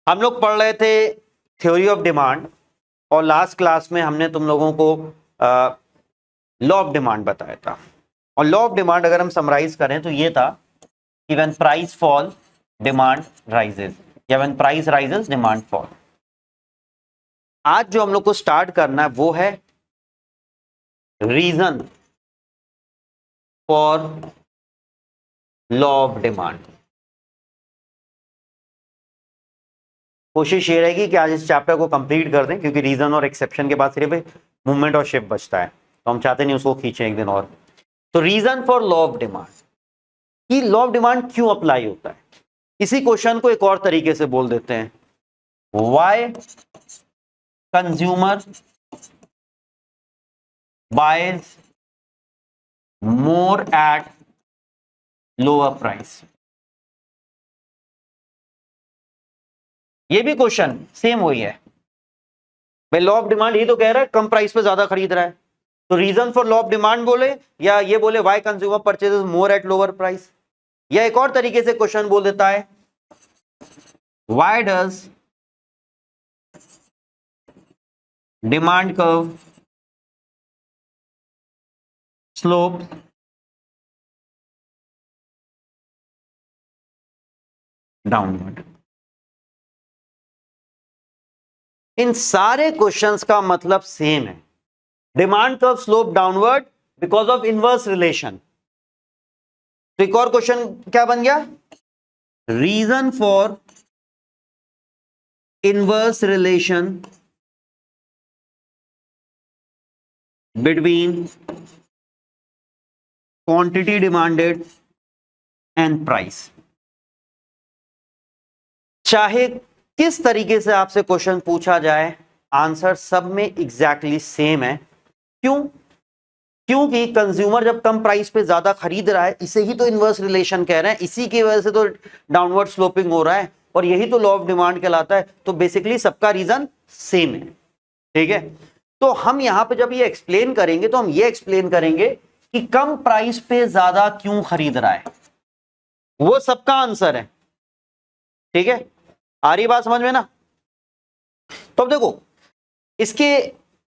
हम लोग पढ़ रहे थे थ्योरी ऑफ डिमांड और लास्ट क्लास में हमने तुम लोगों को लॉ ऑफ डिमांड बताया था। और लॉ ऑफ डिमांड अगर हम समराइज करें तो ये था कि when price fall demand rises या when price rises demand fall. आज जो हम लोग को स्टार्ट करना है वो है reason for law of demand. कोशिश ये रहेगी कि आज इस चैप्टर को कंप्लीट कर दें, क्योंकि रीजन और एक्सेप्शन के बाद सिर्फ मूवमेंट और शिफ्ट बचता है, तो हम चाहते नहीं उसको खींचें एक दिन और। तो reason for law of demand, कि लॉ ऑफ डिमांड क्यों अप्लाई होता है। इसी क्वेश्चन को एक और तरीके से बोल देते हैं, why consumer boys more at lower price. ये भी क्वेश्चन सेम वही है भाई, लॉ ऑफ डिमांड ये तो कह रहा है कम प्राइस पे ज्यादा खरीद रहा है, तो reason for law of demand बोले या ये बोले why consumer purchases more at lower price. या एक और तरीके से क्वेश्चन बोल देता है, why does demand curve slope downward. इन सारे क्वेश्चंस का मतलब सेम है, demand curve slope downward because of inverse relation. तो एक और क्वेश्चन क्या बन गया, reason for inverse relation between quantity demanded and price. चाहे किस तरीके से आपसे क्वेश्चन पूछा जाए, आंसर सब में एग्जैक्टली सेम है। क्यों? क्योंकि कंज्यूमर जब कम प्राइस पे ज्यादा खरीद रहा है, इसे ही तो इनवर्स रिलेशन कह रहे हैं, इसी की वजह से तो डाउनवर्ड स्लोपिंग हो रहा है, और यही तो लॉ ऑफ डिमांड कहलाता है। तो बेसिकली सबका रीजन सेम है, ठीक है। तो हम यहां पे जब ये एक्सप्लेन करेंगे तो हम ये एक्सप्लेन करेंगे कि कम प्राइस पे ज्यादा क्यों खरीद रहा है, वो सबका आंसर है, ठीक है। आ रही बात समझ में ना। तो अब देखो इसके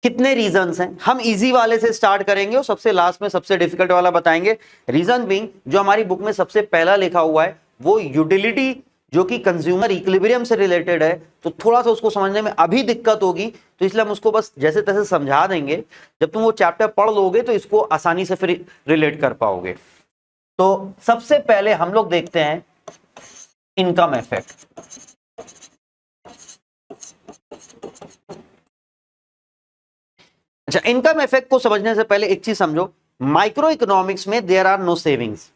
कितने रीजंस हैं, हम इजी वाले से स्टार्ट करेंगे और सबसे लास्ट में सबसे डिफिकल्ट वाला बताएंगे। रीजन बीइंग, जो हमारी बुक में सबसे पहला लिखा हुआ है वो यूटिलिटी, जो कि कंज्यूमर इक्विलिब्रियम से रिलेटेड है, तो थोड़ा सा उसको समझने में अभी दिक्कत होगी, तो इसलिए हम उसको बस जैसे तैसे समझा देंगे। जब तुम वो चैप्टर पढ़ लोगे तो इसको आसानी से फिर रिलेट कर पाओगे। तो सबसे पहले हम लोग देखते हैं इनकम इफेक्ट। अच्छा, इनकम इफेक्ट को समझने से पहले एक चीज समझो, माइक्रो इकोनॉमिक्स में देयर आर नो सेविंग्स।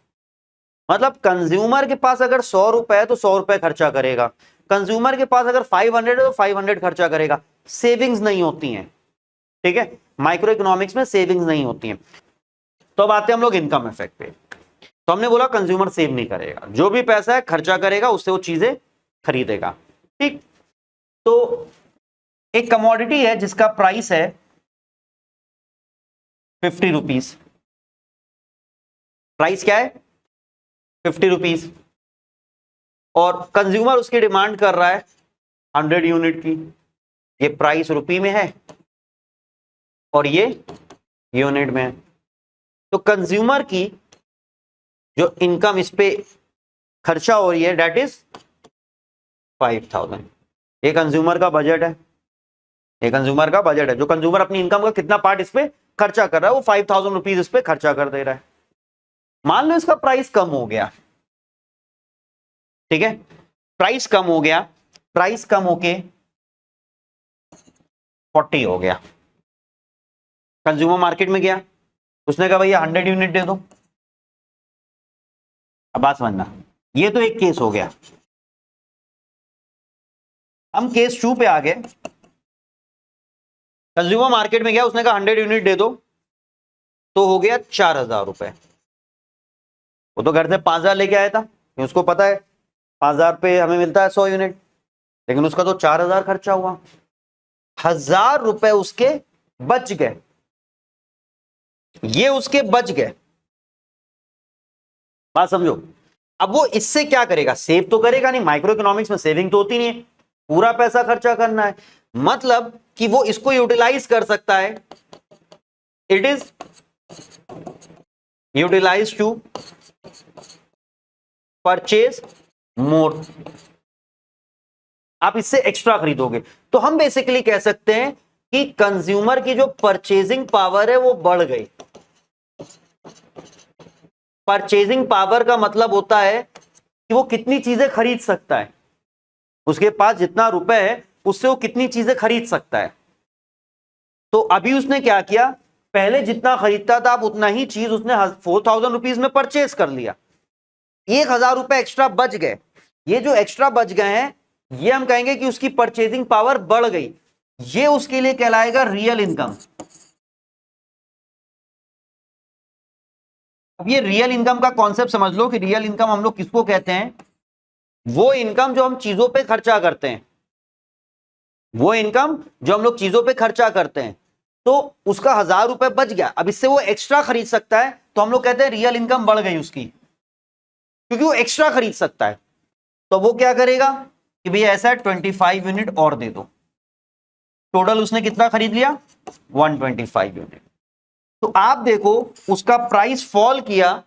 मतलब कंज्यूमर के पास अगर 100 रुपए है तो 100 रुपए खर्चा करेगा, कंज्यूमर के पास अगर 500 है तो 500 खर्चा करेगा, सेविंग्स नहीं होती हैं, ठीक है। माइक्रो इकोनॉमिक्स में सेविंग्स नहीं होती हैं। तो अब आते हैं हम लोग इनकम इफेक्ट पे। तो हमने बोला कंज्यूमर सेव नहीं करेगा, जो भी पैसा है खर्चा करेगा, उससे वो चीजें खरीदेगा, ठीक। तो एक कमोडिटी है जिसका प्राइस है 50 रुपीज। प्राइस क्या है? 50 रुपीज, और कंज्यूमर उसकी डिमांड कर रहा है 100 यूनिट की। ये प्राइस रुपी में है और ये यूनिट में है। तो कंज्यूमर की जो इनकम इस पे खर्चा हो रही है डेट इज 5000। ये कंज्यूमर का बजट है, ये कंज्यूमर का बजट है। जो कंज्यूमर अपनी इनकम का कितना पार्ट इस पे खर्चा कर रहा है, वो 5000 रुपीज इस पे खर्चा कर दे रहा है। मान लो इसका प्राइस कम हो गया, ठीक है, प्राइस कम हो गया, प्राइस कम होके 40 हो गया। कंज्यूमर मार्केट में गया, उसने कहा भैया 100 यूनिट दे दो। अब बात समझना, ये तो एक केस हो गया। हम केस 2 पे आ गए। कंज्यूमर मार्केट में गया, उसने कहा 100 यूनिट दे दो, तो हो गया 4000 रुपए। वो तो घर से 5000 लेके आया था, उसको पता है 5000 पे हमें मिलता है 100 यूनिट, लेकिन उसका तो 4000 खर्चा हुआ, 1000 रुपए उसके बच गए, ये उसके बच गए। बात समझो। अब वो इससे क्या करेगा, सेव तो करेगा नहीं, माइक्रो इकोनॉमिक्स में सेविंग तो होती नहीं है, पूरा पैसा खर्चा करना है, मतलब कि वो इसको यूटिलाइज कर सकता है, it is utilize to purchase more. आप इससे एक्स्ट्रा खरीदोगे। तो हम बेसिकली कह सकते हैं कि कंज्यूमर की जो परचेजिंग पावर है वो बढ़ गई। परचेजिंग पावर का मतलब होता है कि वो कितनी चीजें खरीद सकता है, उसके पास जितना रुपए है उससे वो कितनी चीजें खरीद सकता है। तो अभी उसने क्या किया, पहले जितना खरीदता था आप उतना ही चीज उसने 4000 रुपीज में परचेज कर लिया, 1000 रुपए एक्स्ट्रा बच गए। ये जो एक्स्ट्रा बच गए हैं ये हम कहेंगे कि उसकी परचेजिंग पावर बढ़ गई, ये उसके लिए कहलाएगा रियल इनकम। अब ये रियल इनकम का कॉन्सेप्ट समझ लो कि रियल इनकम हम लोग किसको कहते हैं, वो इनकम जो हम चीजों पे खर्चा करते हैं, वो इनकम जो हम लोग चीजों पे खर्चा करते हैं, तो उसका 1000 रुपए बच गया, अब इससे वो एक्स्ट्रा खरीद सकता है, तो हम लोग कहते हैं रियल इनकम बढ़ गई उसकी, क्योंकि वो एक्स्ट्रा खरीद सकता है। तो वो क्या करेगा कि भैया ऐसा है 25 यूनिट और दे दो। टोटल उसने कितना खरीद लिया, 125 यूनिट। तो आप देखो उसका प्राइस फॉल किया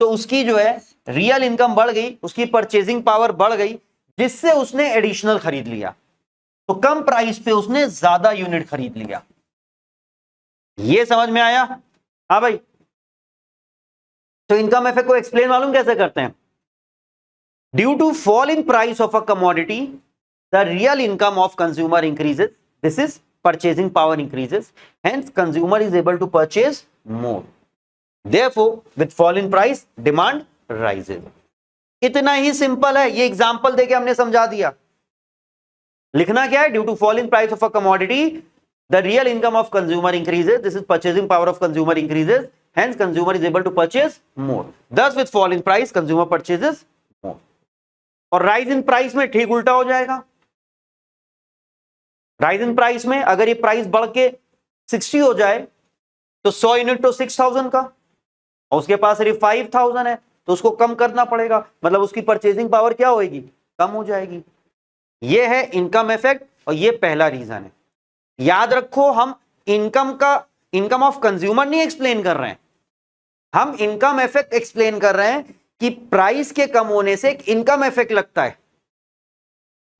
तो उसकी जो है रियल इनकम बढ़ गई, उसकी परचेजिंग पावर बढ़ गई, जिससे उसने एडिशनल खरीद लिया, तो कम प्राइस पे उसने ज्यादा यूनिट खरीद लिया। ये समझ में आया? हाँ भाई। तो इनकम इफेक्ट को एक्सप्लेन मालूम कैसे करते हैं, due to fall in price of a commodity the real income of consumer increases, this is purchasing power increases, hence consumer is able to purchase more, therefore with fall in price demand rises। इतना ही simple है, ये example देके हमने समझा दिया। लिखना क्या है, due to fall in price of a commodity the real income of consumer increases, this is purchasing power of consumer increases, hence consumer is able to purchase more, thus with fall in price consumer purchases more। और rise in price में ठीक उल्टा हो जाएगा। Rise in price में अगर ये price बढ़ के 60 हो जाए तो 100 यूनिट तो 6000 का, और उसके पास सिर्फ 5000 है, तो उसको कम करना पड़ेगा, मतलब उसकी परचेजिंग पावर क्या होगी, कम हो जाएगी। ये है इनकम इफेक्ट, और ये पहला रीजन है। याद रखो हम इनकम ऑफ कंज्यूमर नहीं एक्सप्लेन कर रहे हैं, हम इनकम इफेक्ट एक्सप्लेन कर रहे हैं कि प्राइस के कम होने से एक इनकम इफेक्ट लगता है,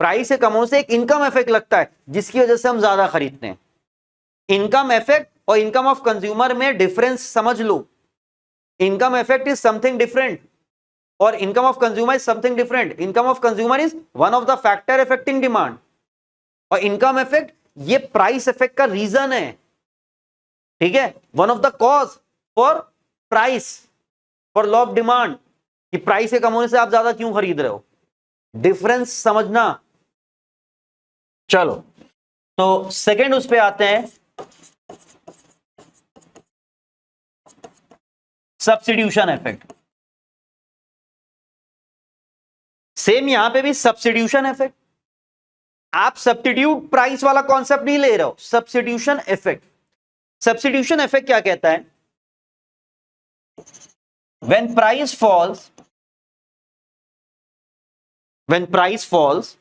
प्राइस से कम होने से एक इनकम इफेक्ट लगता है, जिसकी वजह से हम ज्यादा खरीदते हैं। इनकम इफेक्ट और इनकम ऑफ कंज्यूमर में डिफरेंस समझ लो। Income effect is something different और income of consumer is something different. Income of consumer is one of the factor affecting demand, और इनकम इफेक्ट ये प्राइस इफेक्ट का reason है, ठीक है, one of the cause for price, for law of demand, कि price के कम होने से आप ज्यादा क्यों खरीद रहे हो, डिफरेंस समझना। चलो तो सेकंड उस पे आते हैं, सब्स्टिट्यूशन इफेक्ट। सेम यहां पे भी सब्स्टिट्यूशन इफेक्ट, आप सब्स्टिट्यूट प्राइस वाला कॉन्सेप्ट नहीं ले रहे हो, सब्स्टिट्यूशन इफेक्ट। सब्स्टिट्यूशन इफेक्ट क्या कहता है, when price falls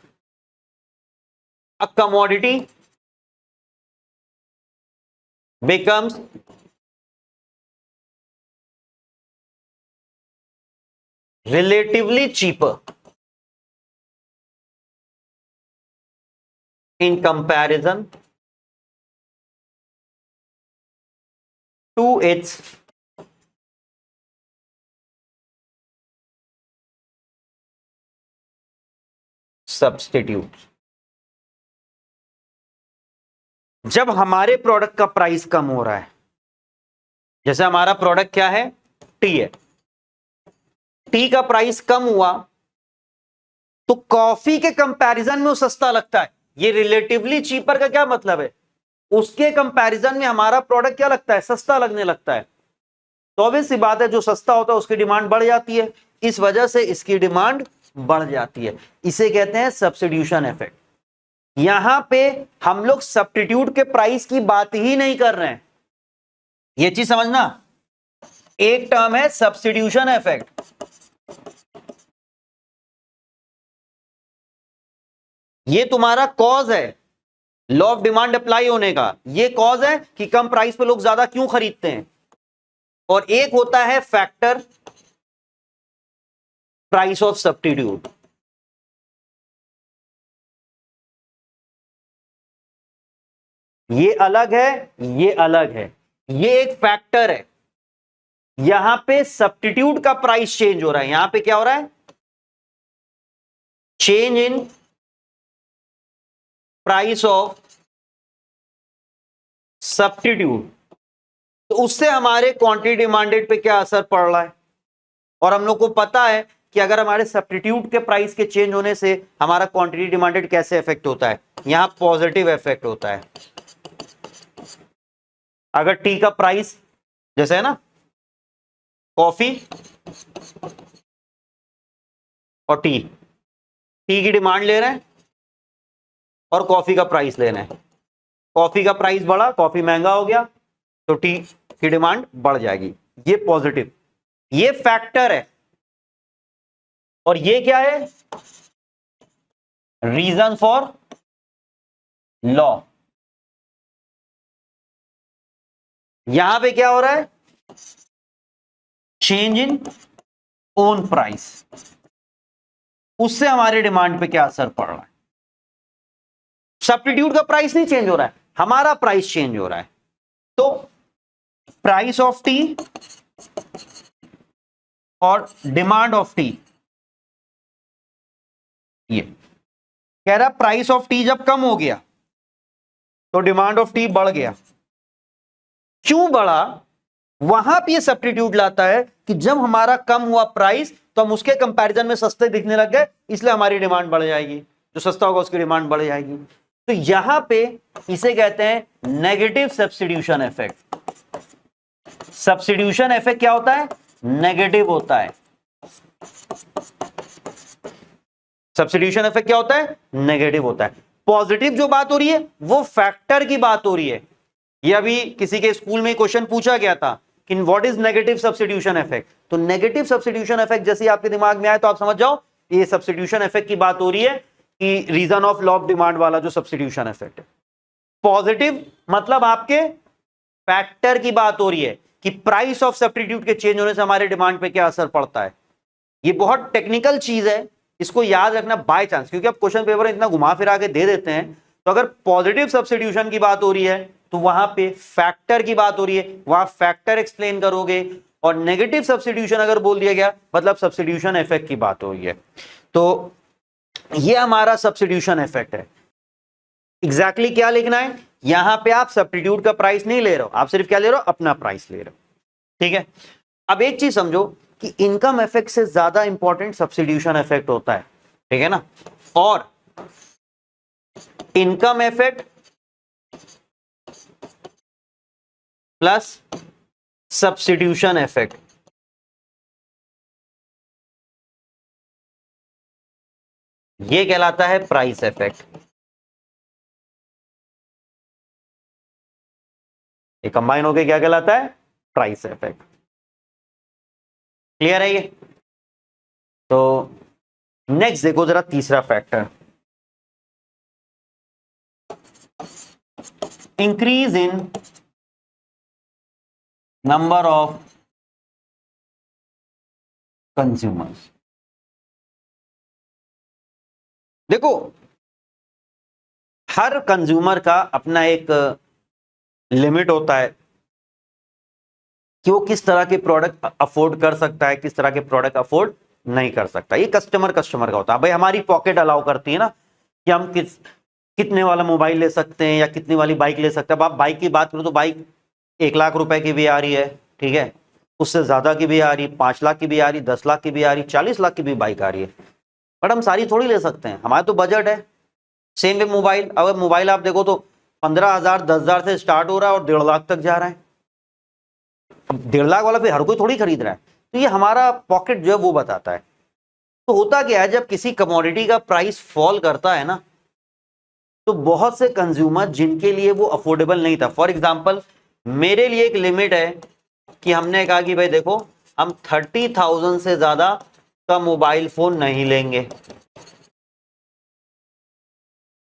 a commodity becomes relatively cheaper in comparison to its substitutes। जब हमारे प्रोडक्ट का प्राइस कम हो रहा है, जैसे हमारा प्रोडक्ट क्या है, टी है, टी का प्राइस कम हुआ तो कॉफी के कंपैरिजन में वो सस्ता लगता है। ये रिलेटिवली चीपर का क्या मतलब है, उसके कंपैरिजन में हमारा प्रोडक्ट क्या लगता है, सस्ता लगने लगता है। तो ऑब्वियस सी बात है, जो सस्ता होता है उसकी डिमांड बढ़ जाती है, इस वजह से इसकी डिमांड बढ़ जाती है। इसे कहते हैं सब्स्टिट्यूशन इफेक्ट। यहां पे हम लोग सब्स्टिट्यूट के प्राइस की बात ही नहीं कर रहे हैं, यह चीज समझना। एक टर्म है सब्स्टिट्यूशन इफेक्ट, ये तुम्हारा कॉज है लॉ ऑफ डिमांड अप्लाई होने का, ये कॉज है कि कम प्राइस पे लोग ज्यादा क्यों खरीदते हैं। और एक होता है फैक्टर प्राइस ऑफ सब्स्टिट्यूट। ये अलग है, ये अलग है, ये एक फैक्टर है। यहां पे सब्स्टिट्यूट का प्राइस चेंज हो रहा है, यहां पे क्या हो रहा है, change in price of substitute. तो उससे हमारे क्वांटिटी डिमांडेड पे क्या असर पड़ रहा है, और हम लोग को पता है कि अगर हमारे सब्स्टिट्यूट के प्राइस के चेंज होने से हमारा क्वांटिटी डिमांडेड कैसे इफेक्ट होता है, यहां पॉजिटिव इफेक्ट होता है। अगर टी का प्राइस जैसे है ना, कॉफी और टी की डिमांड ले रहे हैं और कॉफी का प्राइस ले रहे हैं, कॉफी का प्राइस बढ़ा, कॉफी महंगा हो गया, तो टी की डिमांड बढ़ जाएगी। ये पॉजिटिव, ये फैक्टर है। और ये क्या है, रीजन फॉर लॉ। यहां पे क्या हो रहा है, चेंज इन ओन प्राइस, उससे हमारे डिमांड पे क्या असर पड़ रहा है। सब्स्टिट्यूट का प्राइस नहीं चेंज हो रहा है, हमारा प्राइस चेंज हो रहा है। तो प्राइस ऑफ टी और डिमांड ऑफ टी, ये कह रहा प्राइस ऑफ टी जब कम हो गया तो डिमांड ऑफ टी बढ़ गया। क्यों बढ़ा, वहां पे सब्स्टिट्यूट लाता है कि जब हमारा कम हुआ प्राइस तो हम उसके कंपैरिजन में सस्ते दिखने लग गए, इसलिए हमारी डिमांड बढ़ जाएगी, जो सस्ता होगा उसकी डिमांड बढ़ जाएगी। तो यहां पे इसे कहते हैं negative substitution effect. Substitution effect क्या होता है, नेगेटिव होता है। सब्स्टिट्यूशन इफेक्ट क्या होता है, नेगेटिव होता है। पॉजिटिव जो बात हो रही है वो फैक्टर की बात हो रही है। ये अभी किसी के स्कूल में क्वेश्चन पूछा गया था कि what is negative substitution effect. तो नेगेटिव सब्स्टिट्यूशन इफेक्ट जैसे आपके दिमाग में आए तो आप समझ जाओ ये सब्स्टिट्यूशन इफेक्ट की बात हो रही है, कि reason of law of demand वाला जो सब्स्टिट्यूशन इफेक्ट है। पॉजिटिव मतलब आपके फैक्टर की बात हो रही है कि प्राइस ऑफ सब्स्टिट्यूट के चेंज होने से हमारे डिमांड पे क्या असर पड़ता है। ये बहुत टेक्निकल चीज है, इसको याद रखना बाय चांस, क्योंकि आप क्वेश्चन पेपर इतना घुमा फिरा के दे देते हैं। तो अगर पॉजिटिव सब्स्टिट्यूशन की बात हो रही है तो वहां पे फैक्टर की बात हो रही है, वहां फैक्टर एक्सप्लेन करोगे। और नेगेटिव सब्स्टिट्यूशन अगर बोल दिया गया मतलब सब्स्टिट्यूशन इफेक्ट की बात हो रही है। तो ये हमारा सब्स्टिट्यूशन इफेक्ट है। एग्जैक्टली क्या लिखना है, यहां पे आप सब्स्टिट्यूट का प्राइस नहीं ले रहे हो, आप सिर्फ क्या ले रहे हो, अपना प्राइस ले रहे हो। ठीक है, अब एक चीज समझो कि इनकम इफेक्ट से ज्यादा इंपॉर्टेंट सब्स्टिट्यूशन इफेक्ट होता है, ठीक है ना। और income effect plus substitution effect, ये कहलाता है प्राइस इफेक्ट। ये कंबाइन होकर क्या कहलाता है, प्राइस इफेक्ट। क्लियर है ये। तो नेक्स्ट देखो जरा तीसरा factor, increase in number of consumers. देखो हर कंज्यूमर का अपना एक लिमिट होता है कि वो किस तरह के प्रोडक्ट अफोर्ड कर सकता है, किस तरह के प्रोडक्ट अफोर्ड नहीं कर सकता। ये कस्टमर का होता है। भाई हमारी पॉकेट अलाउ करती है ना कि हम कितने वाला मोबाइल ले सकते हैं या कितनी वाली बाइक ले सकते हैं। अब आप बाइक की बात करो तो बाइक 1 लाख रुपए की भी आ रही है, ठीक है, उससे ज्यादा की भी आ रही, 5 लाख की भी आ रही, 10 लाख की भी आ रही, 40 लाख की भी बाइक आ रही है। बट हम सारी थोड़ी ले सकते हैं, हमारा तो बजट है। सेम वे मोबाइल, अगर मोबाइल आप देखो तो 15,000 10,000 से स्टार्ट हो रहा है और 1.5 लाख तक जा रहा है। अब 1.5 लाख वाला फिर हर कोई थोड़ी खरीद रहा है। तो ये हमारा पॉकेट जो है वो बताता है। तो होता क्या है, जब किसी कमोडिटी का प्राइस फॉल करता है ना, तो बहुत से कंज्यूमर जिनके लिए वो अफोर्डेबल नहीं था, फॉर एग्जांपल मेरे लिए एक लिमिट है कि हमने कहा कि भाई देखो हम 30,000 से ज्यादा का मोबाइल फोन नहीं लेंगे।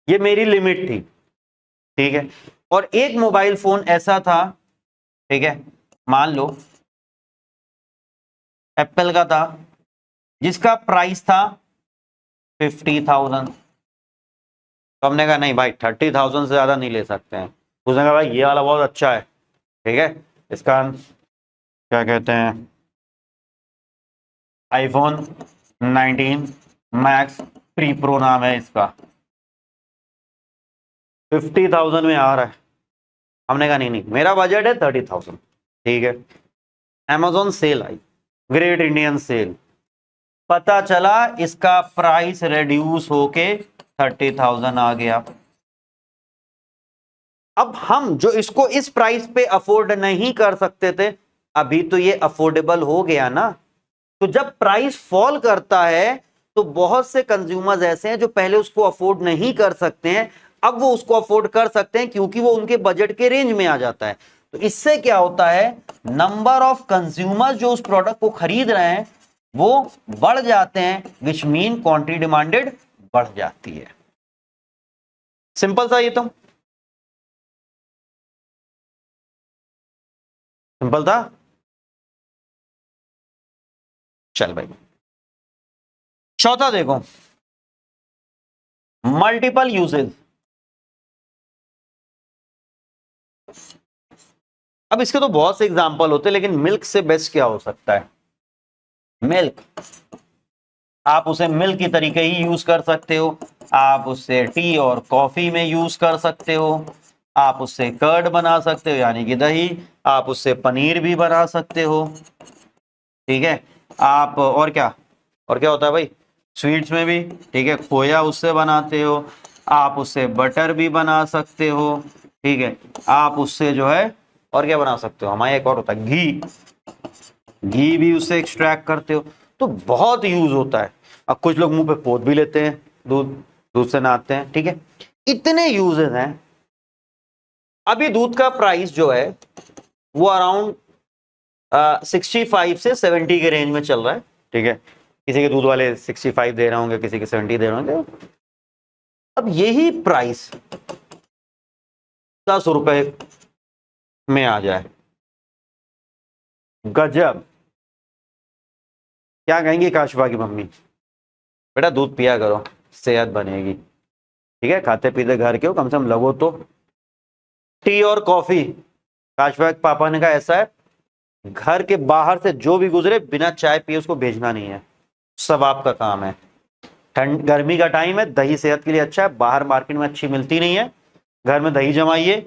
ये मेरी लिमिट थी, ठीक है। और एक मोबाइल फोन ऐसा था, ठीक है, मान लो एप्पल का था, जिसका प्राइस था 50,000। तो हमने कहा नहीं भाई 30,000 से ज्यादा नहीं ले सकते हैं। उसने कहा भाई ये वाला बहुत अच्छा है, ठीक है, इसका क्या कहते हैं, आईफोन 19 मैक्स प्री प्रो नाम है इसका, 50,000 में आ रहा है। हमने कहा नहीं नहीं मेरा बजट है 30,000, ठीक है। Amazon सेल आई, ग्रेट इंडियन सेल, पता चला इसका प्राइस रिड्यूस होके 30,000 आ गया। अब हम जो इसको इस प्राइस पे अफोर्ड नहीं कर सकते थे, अभी तो ये अफोर्डेबल हो गया ना। तो जब प्राइस फॉल करता है तो बहुत से कंज्यूमर्स ऐसे हैं जो पहले उसको अफोर्ड नहीं कर सकते हैं, अब वो उसको अफोर्ड कर सकते हैं क्योंकि वो उनके बजट के रेंज में आ जाता है। तो इससे क्या होता है, नंबर ऑफ कंज्यूमर्स जो उस प्रोडक्ट को खरीद रहे हैं वो बढ़ जाते हैं, विच मीन क्वांटिटी डिमांडेड बढ़ जाती है। सिंपल सा, ये तो सिंपल था। चल भाई चौथा देखो, मल्टीपल यूजेज। अब इसके तो बहुत से एग्जांपल होते हैं, लेकिन मिल्क से बेस्ट क्या हो सकता है। मिल्क, आप उसे मिल्क की तरीके ही यूज कर सकते हो, आप उससे टी और कॉफी में यूज कर सकते हो, आप उससे कर्ड बना सकते हो यानी कि दही, आप उससे पनीर भी बना सकते हो, ठीक है। आप और क्या होता है भाई स्वीट्स में भी, ठीक है, खोया उससे बनाते हो, आप उससे बटर भी बना सकते हो, ठीक है। आप उससे जो है और क्या बना सकते हो, हमारे एक और होता है घी, घी भी उससे एक्सट्रैक्ट करते हो। तो बहुत यूज होता है। अब कुछ लोग मुंह पे पोत भी लेते हैं, दूध दूध से नहाते हैं, ठीक है। इतने यूजेस हैं। अभी दूध का प्राइस जो है वो अराउंड 65 से 70 के रेंज में चल रहा है, ठीक है। किसी के दूध वाले 65 दे रहे होंगे, किसी के 70 दे रहे होंगे। अब यही प्राइस 10 रुपए में आ जाए, गजब। क्या कहेंगी काशवा की मम्मी, बेटा दूध पिया करो सेहत बनेगी, ठीक है, खाते पीते घर के हो, कम से कम लगो तो। टी और कॉफी, काशवा के पापा ने कहा ऐसा है घर के बाहर से जो भी गुजरे बिना चाय पिए उसको भेजना नहीं है, सब आपका काम है। ठंड गर्मी का टाइम है, दही सेहत के लिए अच्छा है, बाहर मार्केट में अच्छी मिलती नहीं है, घर में दही जमाइए।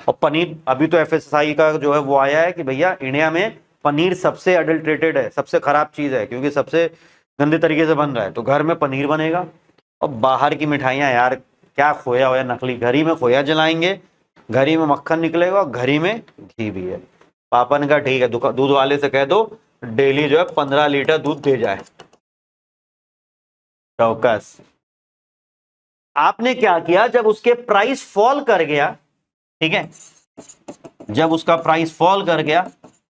और पनीर, अभी तो एफएसएसआई का जो है वो आया है कि भैया इंडिया में पनीर सबसे अडल्ट्रेटेड है, सबसे खराब चीज है, क्योंकि सबसे गंदे तरीके से बन रहा है। तो घर में पनीर बनेगा। और बाहर की मिठाइयाँ यार क्या खोया होया नकली, घर ही में खोया जलाएंगे, घर ही में मक्खन निकलेगा और घर ही में घी भी है। पापा ने कहा ठीक है, दूध वाले से कह दो डेली जो है 15 लीटर दूध दे जाए। चौकस। आपने क्या किया, जब उसके प्राइस फॉल कर गया, ठीक है, जब उसका प्राइस फॉल कर गया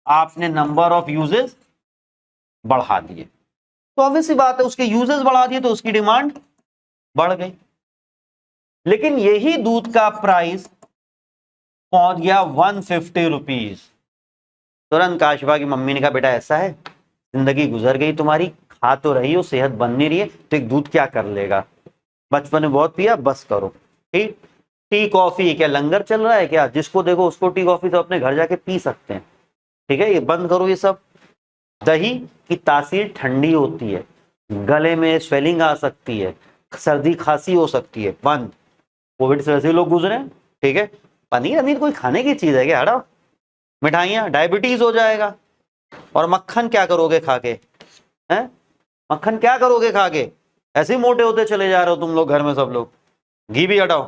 आपने नंबर ऑफ यूजेस बढ़ा दिए। तो ऑब्वियसली बात है उसके यूजेस बढ़ा दिए तो उसकी डिमांड बढ़ गई। लेकिन यही दूध का प्राइस पहुंच गया 150 रुपीज। तुरंत काशवा की मम्मी ने कहा बेटा ऐसा है जिंदगी गुजर गई तुम्हारी, खा तो रही हो, सेहत बन नहीं रही है, तो एक दूध क्या कर लेगा, बचपन में बहुत पिया, बस करो। ठीक, टी कॉफी क्या लंगर चल रहा है क्या, जिसको देखो उसको टी कॉफी तो अपने घर जाके पी सकते हैं, ठीक है, ये बंद करो ये सब। दही की तासीर ठंडी होती है, गले में स्वेलिंग आ सकती है, सर्दी खांसी हो सकती है, बंद। कोविड से वैसे लोग गुजरे, ठीक है। पनीर अनीर कोई खाने की चीज है क्या, हटाओ। मिठाइयाँ, डायबिटीज हो जाएगा। और मक्खन क्या करोगे खा के, हैं, मक्खन क्या करोगे खा के, ऐसे ही मोटे होते चले जा रहे हो तुम लोग घर में सब लोग। घी भी हटाओ।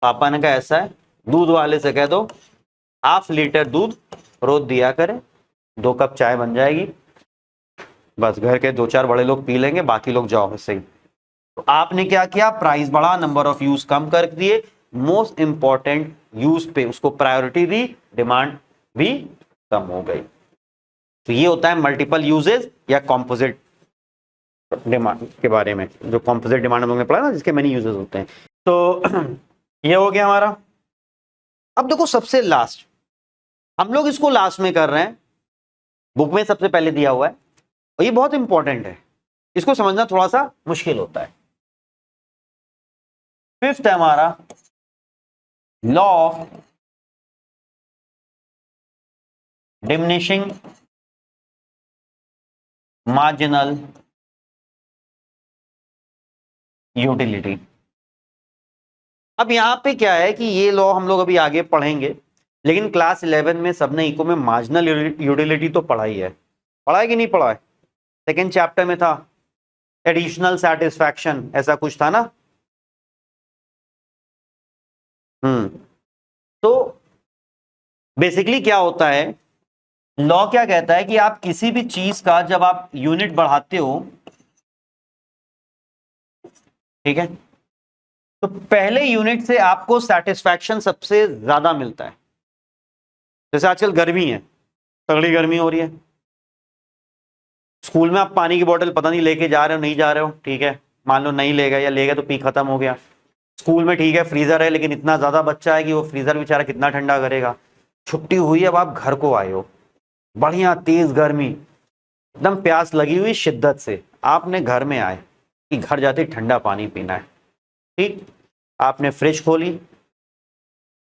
पापा ने कहा ऐसा है दूध वाले से कह दो ½ लीटर दूध रोज दिया करें, 2 कप चाय बन जाएगी, बस घर के 2-4 बड़े लोग पी लेंगे, बाकी लोग जाओ वैसे ही। तो आपने क्या किया, प्राइस बढ़ा, नंबर ऑफ यूज कम कर दिए, मोस्ट इंपॉर्टेंट यूज पे उसको प्रायोरिटी दी, डिमांड भी कम हो गई। तो ये होता है मल्टीपल यूजेस या कॉम्पोजिट डिमांड के बारे में, जो कॉम्पोजिट डिमांड हम लोगों ने पढ़ा ना, जिसके मैनी यूजेस होते हैं। तो ये हो गया हमारा। अब देखो सबसे लास्ट, हम लोग इसको लास्ट में कर रहे हैं, बुक में सबसे पहले दिया हुआ है और ये बहुत इंपॉर्टेंट है, इसको समझना थोड़ा सा मुश्किल होता है। फिफ्थ है हमारा law of diminishing marginal utility. अब यहां पे क्या है कि ये लॉ हम लोग अभी आगे पढ़ेंगे, लेकिन क्लास 11 में सबने इको में मार्जिनल यूटिलिटी तो पढ़ा ही है, पढ़ा है कि नहीं पढ़ा है? सेकेंड चैप्टर में था एडिशनल सेटिस्फैक्शन, ऐसा कुछ था ना। तो बेसिकली क्या होता है, लॉ क्या कहता है कि आप किसी भी चीज का जब आप यूनिट बढ़ाते हो, ठीक है, तो पहले यूनिट से आपको सेटिस्फैक्शन सबसे ज्यादा मिलता है। जैसे आजकल गर्मी है, तगड़ी गर्मी हो रही है, स्कूल में आप पानी की बोतल पता नहीं लेके जा रहे हो नहीं जा रहे हो, ठीक है, मान लो नहीं ले गए या ले गए तो पी खत्म हो गया। स्कूल में ठीक है फ्रीजर है, लेकिन इतना ज्यादा बच्चा है कि वो फ्रीजर बेचारा कितना ठंडा करेगा। छुट्टी हुई, अब आप घर को आए हो, बढ़िया तेज गर्मी, एकदम प्यास लगी हुई शिद्दत से, आपने घर में आए कि घर जाते ठंडा पानी पीना है, ठीक, आपने फ्रिज खोली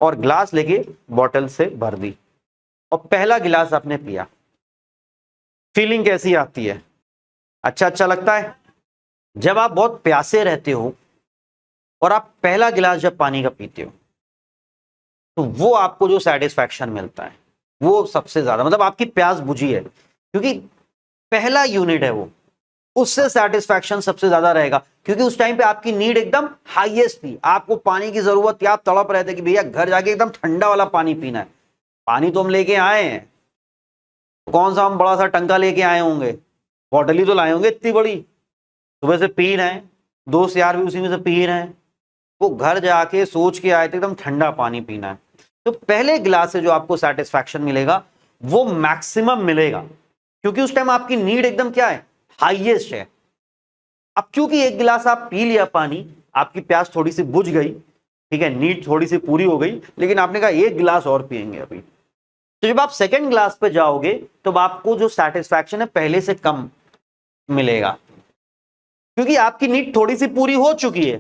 और ग्लास लेके बोतल से भर दी और पहला गिलास आपने पिया, फीलिंग कैसी आती है? अच्छा लगता है। जब आप बहुत प्यासे रहते हो और आप पहला गिलास जब पानी का पीते हो, तो वो आपको जो सेटिस्फैक्शन मिलता है वो सबसे ज्यादा, मतलब आपकी प्यास बुझी है, क्योंकि पहला यूनिट है वो, उससे सेटिस्फैक्शन सबसे ज्यादा रहेगा, क्योंकि उस टाइम पे आपकी नीड एकदम हाईएस्ट थी, आपको पानी की जरूरत थी, आप तड़प रहे थे कि भैया घर जाके एकदम ठंडा वाला पानी पीना है। पानी तो हम लेके आए हैं, कौन सा हम बड़ा सा टंका लेके आए होंगे, बॉटल ही तो लाए होंगे इतनी बड़ी, सुबह से पी रहे हैं, दोस्त यार भी उसी में से पी रहे हैं, वो घर जाके सोच के आए थे एकदम ठंडा पानी पीना है। तो पहले गिलास से जो आपको सेटिस्फैक्शन मिलेगा वो मैक्सिमम मिलेगा, क्योंकि उस टाइम आपकी नीड एकदम क्या है, हाईएस्ट है। अब क्योंकि एक गिलास आप पी लिया पानी, आपकी प्यास थोड़ी सी बुझ गई, ठीक है, नीड थोड़ी सी पूरी हो गई, लेकिन आपने कहा एक गिलास और पिएंगे अभी, तो जब आप सेकंड ग्लास पे जाओगे तो आपको जो सेटिस्फैक्शन है पहले से कम मिलेगा, क्योंकि आपकी नीड थोड़ी सी पूरी हो चुकी है,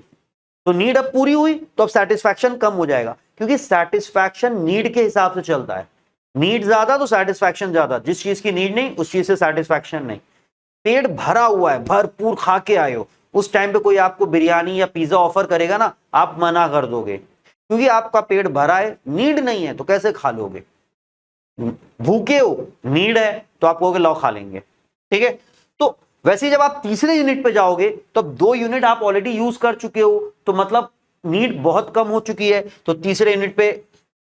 तो नीड अब पूरी हुई तो अब सेटिस्फैक्शन कम हो जाएगा, क्योंकि सेटिस्फैक्शन नीड के हिसाब से चलता है, नीड ज्यादा तो सेटिस्फैक्शन ज्यादा, जिस चीज की नीड नहीं उस चीज से सेटिस्फैक्शन नहीं। पेट भरा हुआ है, भरपूर खा के आए हो, उस टाइम पे कोई आपको बिरयानी या पिज्जा ऑफर करेगा ना, आप मना कर दोगे, क्योंकि आपका पेट भरा है, नीड नहीं है तो कैसे खा लोगे। भूखे हो, नीड है तो आप कहोगे लो खा लेंगे, ठीक है। तो वैसे जब आप तीसरे यूनिट पे जाओगे तो अब 2 यूनिट आप ऑलरेडी यूज कर चुके हो, तो मतलब नीड बहुत कम हो चुकी है, तो तीसरे यूनिट पे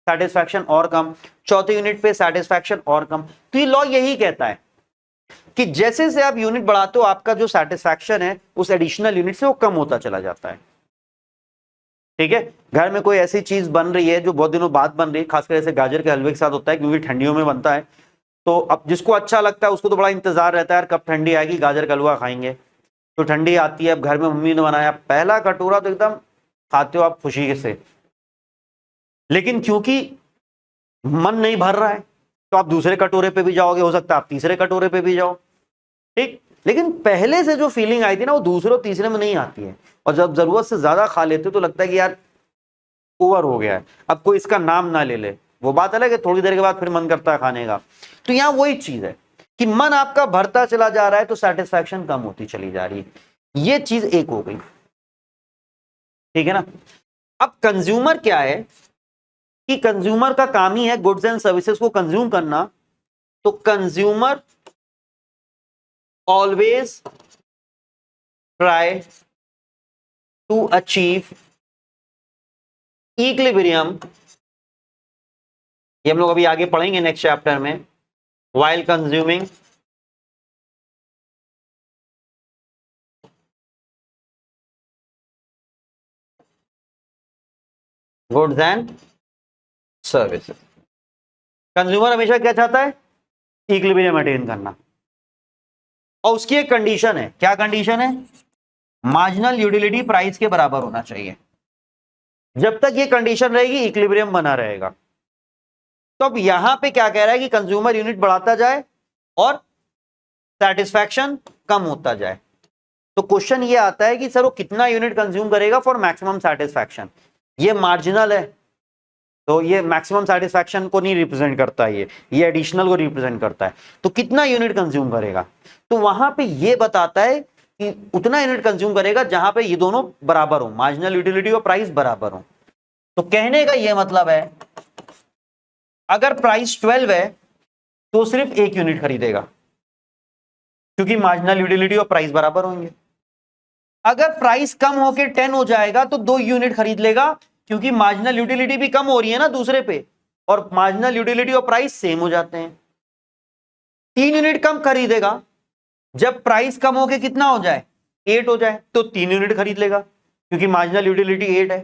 सेटिस्फैक्शन और कम, चौथे यूनिट पे सेटिस्फैक्शन और कम। तो ये लॉ यही कहता है कि जैसे से आप यूनिट बढ़ाते हो आपका जो सेटिस्फैक्शन है उस एडिशनल यूनिट से वो कम होता चला जाता है, ठीक है। घर में कोई ऐसी चीज बन रही है जो बहुत दिनों बाद बन रही है, खासकर ऐसे गाजर के हलवे के साथ होता है, क्योंकि ठंडियों में बनता है, तो अब जिसको अच्छा लगता है उसको तो बड़ा इंतजार रहता है यार कब ठंडी आएगी, गाजर का हलवा खाएंगे। तो ठंडी आती है, अब घर में मम्मी ने बनाया, पहला कटोरा तो एकदम खाते हो आप खुशी से, लेकिन क्योंकि मन नहीं भर रहा है तो आप दूसरे कटोरे पे भी जाओगे, हो सकता है आप तीसरे कटोरे पे भी जाओ, ठीक, लेकिन पहले से जो फीलिंग आई थी ना वो दूसरे और तीसरे में नहीं आती है, और जब जरूरत से ज्यादा खा लेते हो तो लगता है कि यार ओवर हो गया है, अब कोई इसका नाम ना ले ले, वो बात अलग है, थोड़ी देर के बाद फिर मन करता है खाने का। तो यहां वही चीज है कि मन आपका भरता चला जा रहा है तो सेटिस्फैक्शन कम होती चली जा रही है, ये चीज एक हो गई, ठीक है ना। अब कंज्यूमर क्या है कि कंज्यूमर का काम ही है गुड्स एंड सर्विसेज को कंज्यूम करना, तो consumer always try to achieve equilibrium, ये हम लोग अभी आगे पढ़ेंगे नेक्स्ट चैप्टर में, while consuming goods and services. Consumer हमेशा क्या चाहता है, इक्विलिब्रियम मेंटेन करना, और उसकी एक कंडीशन है, क्या कंडीशन है? मार्जिनल यूटिलिटी प्राइस के बराबर होना चाहिए। जब तक ये कंडीशन रहेगी इक्विलिब्रियम बना रहेगा। तो अब यहां पे क्या कह रहा है कि कंज्यूमर यूनिट बढ़ाता जाए और सेटिस्फैक्शन कम होता जाए। तो क्वेश्चन ये आता है कि सर वो कितना यूनिट कंज्यूम करेगा फॉर मैक्सिमम सेटिस्फैक्शन? ये मार्जिनल है, तो ये मैक्सिमम सेटिस्फैक्शन को नहीं रिप्रेजेंट करता है, ये एडिशनल को रिप्रेजेंट करता है। तो कितना यूनिट कंज्यूम करेगा? तो वहां पे ये बताता है कि उतना यूनिट कंज्यूम करेगा जहां पे ये दोनों बराबर हो, मार्जिनल यूटिलिटी और प्राइस बराबर हो। तो कहने का ये मतलब है अगर प्राइस 12 है तो सिर्फ 1 यूनिट खरीदेगा, क्योंकि मार्जिनल यूटिलिटी और प्राइस बराबर होंगे। अगर प्राइस कम होकर 10 हो जाएगा तो 2 यूनिट खरीद लेगा, क्योंकि मार्जिनल यूटिलिटी भी कम हो रही है ना दूसरे पे, और मार्जिनल यूटिलिटी और प्राइस सेम हो जाते हैं। 3 यूनिट कम खरीदेगा जब प्राइस कम होके कितना हो जाए, 8 हो जाए, तो 3 यूनिट खरीद लेगा, क्योंकि मार्जिनल यूटिलिटी 8 है।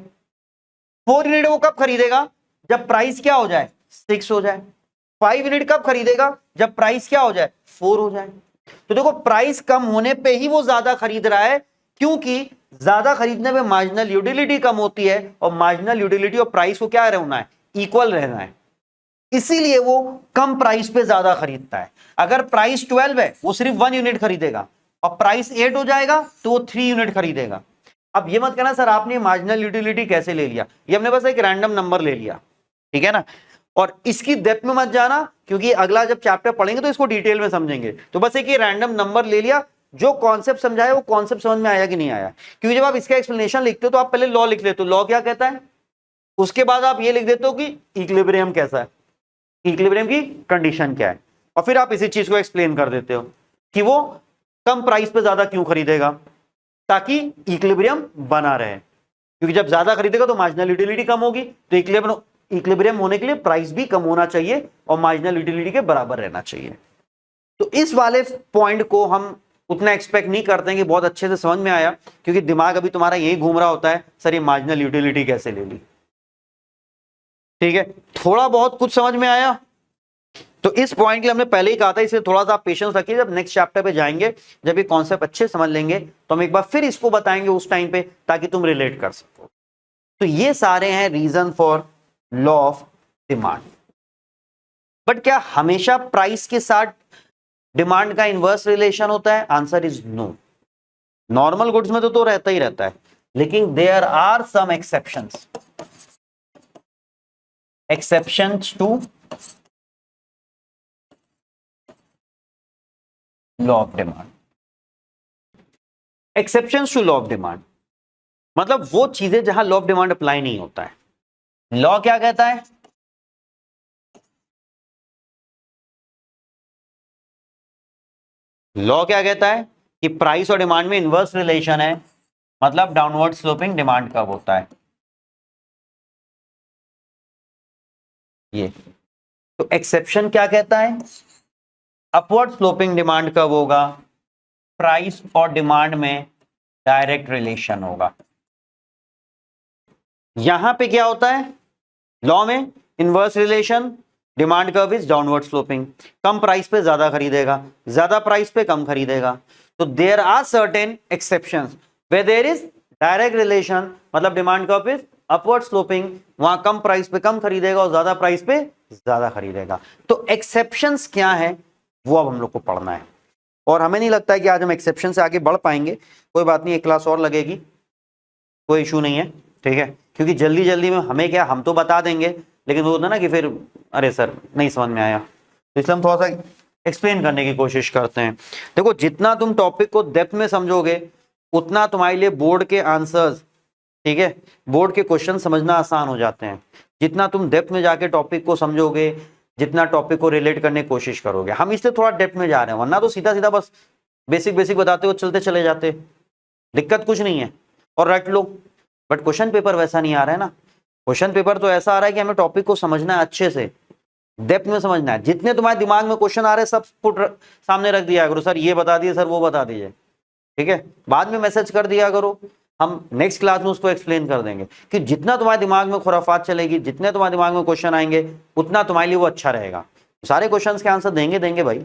4 यूनिट वो कब खरीदेगा? जब प्राइस क्या हो जाए, 6 हो जाए। 5 यूनिट कब खरीदेगा? जब प्राइस क्या हो जाए, 4 हो जाए। तो देखो प्राइस कम होने पे ही वो ज्यादा खरीद रहा है, क्योंकि ज्यादा खरीदने में मार्जिनल यूटिलिटी कम होती है, और मार्जिनल यूटिलिटी और प्राइस को क्या रहना है, इक्वल रहना है। इसीलिए वो कम प्राइस पे ज्यादा खरीदता है। अगर प्राइस 12 है वो सिर्फ 1 यूनिट खरीदेगा, और प्राइस 8 हो जाएगा तो वो 3 यूनिट खरीदेगा। अब ये मत कहना सर आपने मार्जिनल यूटिलिटी कैसे ले लिया, ये हमने बस एक रैंडम नंबर ले लिया, ठीक है ना। और इसकी डेप्थ में मत जाना, क्योंकि अगला जब चैप्टर पढ़ेंगे तो इसको डिटेल में समझेंगे। तो बस एक ये रैंडम नंबर ले लिया, जो कॉन्सेप्ट समझाया वो कॉन्सेप्ट समझ में आया कि नहीं आया। क्योंकि जब आप इसका एक्सप्लेनेशन लिखते हो तो आप पहले लॉ लिख लेते हो, लॉ क्या कहता है, उसके बाद आप ये लिख देते हो कि इक्विलिब्रियम कैसा है, इक्विलिब्रियम की कंडीशन क्या है, और फिर आप इसी चीज को एक्सप्लेन कर देते हो कि वो कम प्राइस पे ज्यादा क्यों खरीदेगा, ताकि इक्विलिब्रियम बना रहे। क्योंकि जब ज्यादा खरीदेगा तो मार्जिनल यूटिलिटी कम होगी, तो इक्विलिब्रियम होने के लिए प्राइस भी कम होना चाहिए और मार्जिनल यूटिलिटी के बराबर रहना चाहिए। तो इस वाले पॉइंट को हम उतना एक्सपेक्ट नहीं करते हैं कि बहुत अच्छे से समझ में आया, क्योंकि दिमाग अभी तुम्हारा यही घूम रहा होता है, सर ये मार्जिनल यूटिलिटी कैसे ले ली। ठीक है, थोड़ा बहुत कुछ समझ में आया। तो इस पॉइंट के लिए हमने पहले ही कहा था, इसलिए थोड़ा सा आप पेशेंस रखिए, जब नेक्स्ट चैप्टर पे जाएंगे, जब ये कॉन्सेप्ट अच्छे समझ लेंगे तो हम एक बार फिर इसको बताएंगे उस टाइम पे, ताकि तुम रिलेट कर सको। तो ये सारे हैं reason for law of demand. But क्या हमेशा प्राइस के साथ डिमांड का इनवर्स रिलेशन होता है? Answer is no. Normal goods में तो रहता ही रहता है, लेकिन there are some exceptions, exceptions to law of demand. Exceptions to law of demand मतलब वो चीजें जहां लॉ ऑफ डिमांड अप्लाई नहीं होता है। लॉ क्या कहता है? लॉ क्या कहता है कि प्राइस और डिमांड में इनवर्स रिलेशन है, मतलब डाउनवर्ड स्लोपिंग डिमांड कब होता है। ये तो एक्सेप्शन क्या कहता है? अपवर्ड स्लोपिंग डिमांड कब होगा? प्राइस और डिमांड में डायरेक्ट रिलेशन होगा। यहां पे क्या होता है लॉ में? Inverse relation, demand curve is downward sloping, कम प्राइस पे ज्यादा खरीदेगा, ज्यादा प्राइस पे कम खरीदेगा। तो there are certain exceptions where there is direct relation, मतलब demand curve is upward sloping, वहां कम प्राइस पे कम खरीदेगा और ज्यादा प्राइस पे ज्यादा खरीदेगा। तो एक्सेप्शंस क्या है वो अब हम लोग को पढ़ना है, और हमें नहीं लगता है कि आज हम एक्सेप्शन से आगे बढ़ पाएंगे। कोई बात नहीं, एक क्लास और लगेगी, कोई इशू नहीं है, ठीक है। क्योंकि जल्दी जल्दी में हमें क्या, हम तो बता देंगे, लेकिन वो होता ना कि फिर अरे सर नहीं समझ में आया, तो इसलिए हम थोड़ा सा एक्सप्लेन करने की कोशिश करते हैं। देखो जितना तुम टॉपिक को डेप्थ में समझोगे उतना तुम्हारे लिए बोर्ड के आंसर्स, ठीक है, बोर्ड के क्वेश्चन समझना आसान हो जाते हैं। जितना तुम डेप्थ में जाके टॉपिक को समझोगे, जितना टॉपिक को रिलेट करने की कोशिश करोगे। हम इसलिए थोड़ा डेप्थ में जा रहे हैं, वरना तो सीधा सीधा बस बेसिक बेसिक बताते हुए चलते चले जाते, दिक्कत कुछ नहीं है और रट लो। बट क्वेश्चन पेपर वैसा नहीं आ रहा है ना, क्वेश्चन पेपर तो ऐसा आ रहा है कि हमें टॉपिक को समझना है, अच्छे से डेप्थ में समझना है। जितने तुम्हारे दिमाग में क्वेश्चन आ रहे हैं सब सामने रख दिया करो, सर ये बता दिए, सर वो बता दीजिए, ठीक है। बाद में मैसेज कर दिया करो, हम नेक्स्ट क्लास में उसको एक्सप्लेन कर देंगे। कि जितना तुम्हारे दिमाग में खुराफात चलेगी, जितने तुम्हारे दिमाग में क्वेश्चन आएंगे, उतना तुम्हारे लिए वो अच्छा रहेगा। सारे क्वेश्चंस के आंसर देंगे भाई।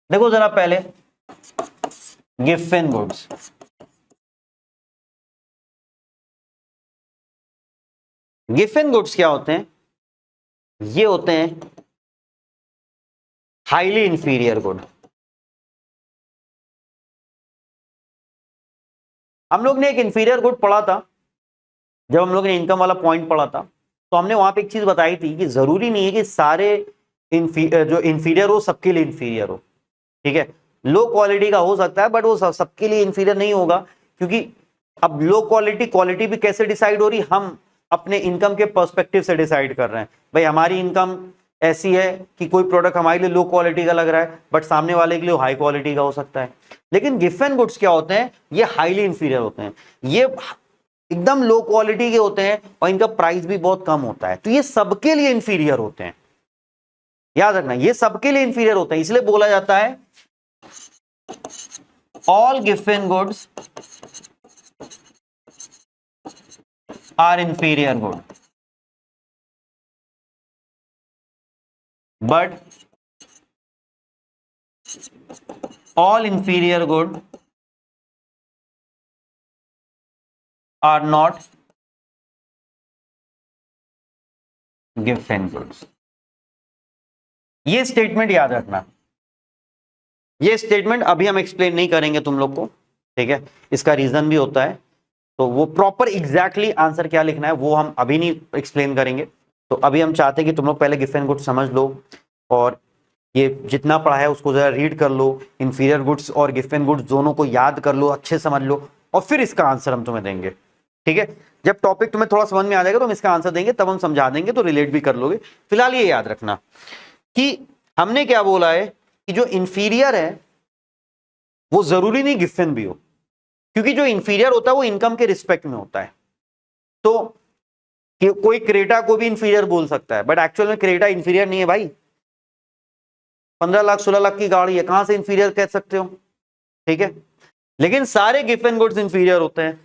देखो जरा पहले गिफिन गुड्स। गिफिन गुड्स क्या होते हैं? ये होते हैं हाईली इंफीरियर गुड। हम लोग ने एक इंफीरियर गुड पढ़ा था जब हम लोग ने इनकम वाला पॉइंट पढ़ा था, तो हमने वहां पे एक चीज बताई थी कि जरूरी नहीं है कि सारे जो इंफीरियर हो सबके लिए इंफीरियर हो। ठीक है, लो क्वालिटी का हो सकता है बट वो सबके लिए इंफीरियर नहीं होगा, क्योंकि अब लो क्वालिटी क्वालिटी भी कैसे डिसाइड हो रही, हम अपने इनकम के पर्सपेक्टिव से डिसाइड कर रहे हैं। भाई हमारी इनकम ऐसी है कि कोई प्रोडक्ट हमारे लिए लो क्वालिटी का लग रहा है बट सामने वाले के लिए हाई क्वालिटी का हो सकता है। लेकिन गिफ्ट गुड्स क्या होते हैं? ये हाईली इंफीरियर होते हैं, ये एकदम लो क्वालिटी के होते हैं और इनका प्राइस भी बहुत कम होता है, तो ये सबके लिए इंफीरियर होते हैं। याद रखना, ये सबके लिए इंफीरियर होते हैं, इसलिए बोला जाता है all gift goods are inferior good but all inferior good are not given goods। ये स्टेटमेंट याद रखना, ये स्टेटमेंट अभी हम एक्सप्लेन नहीं करेंगे तुम लोग को, ठीक है, इसका रीजन भी होता है, तो वो प्रॉपर एग्जैक्टली आंसर क्या लिखना है वो हम अभी नहीं एक्सप्लेन करेंगे। तो अभी हम चाहते हैं कि तुम लोग पहले गिफ्ट गुड्स समझ लो और ये जितना पढ़ा है उसको जरा रीड कर लो, इंफीरियर गुड्स और गिफ्ट गुड्स दोनों को याद कर लो, अच्छे समझ लो, और फिर इसका आंसर हम तुम्हें देंगे। ठीक है, जब टॉपिक तुम्हें थोड़ा समझ में आ जाएगा तो हम इसका आंसर देंगे, तब हम समझा देंगे तो रिलेट भी कर लोगे। फिलहाल ये याद रखना कि हमने क्या बोला है कि जो इंफीरियर है वो जरूरी नहीं गिफ्ट भी हो, क्योंकि जो इंफीरियर होता है वो इनकम के रिस्पेक्ट में होता है। तो कोई क्रेटा को भी इंफीरियर बोल सकता है बट एक्चुअल में क्रेटा इंफीरियर नहीं है भाई, 15 लाख 16 लाख की गाड़ी है, कहां से इंफीरियर कह सकते हो? ठीक है, लेकिन सारे गिफ्ट गुड्स इंफीरियर होते हैं।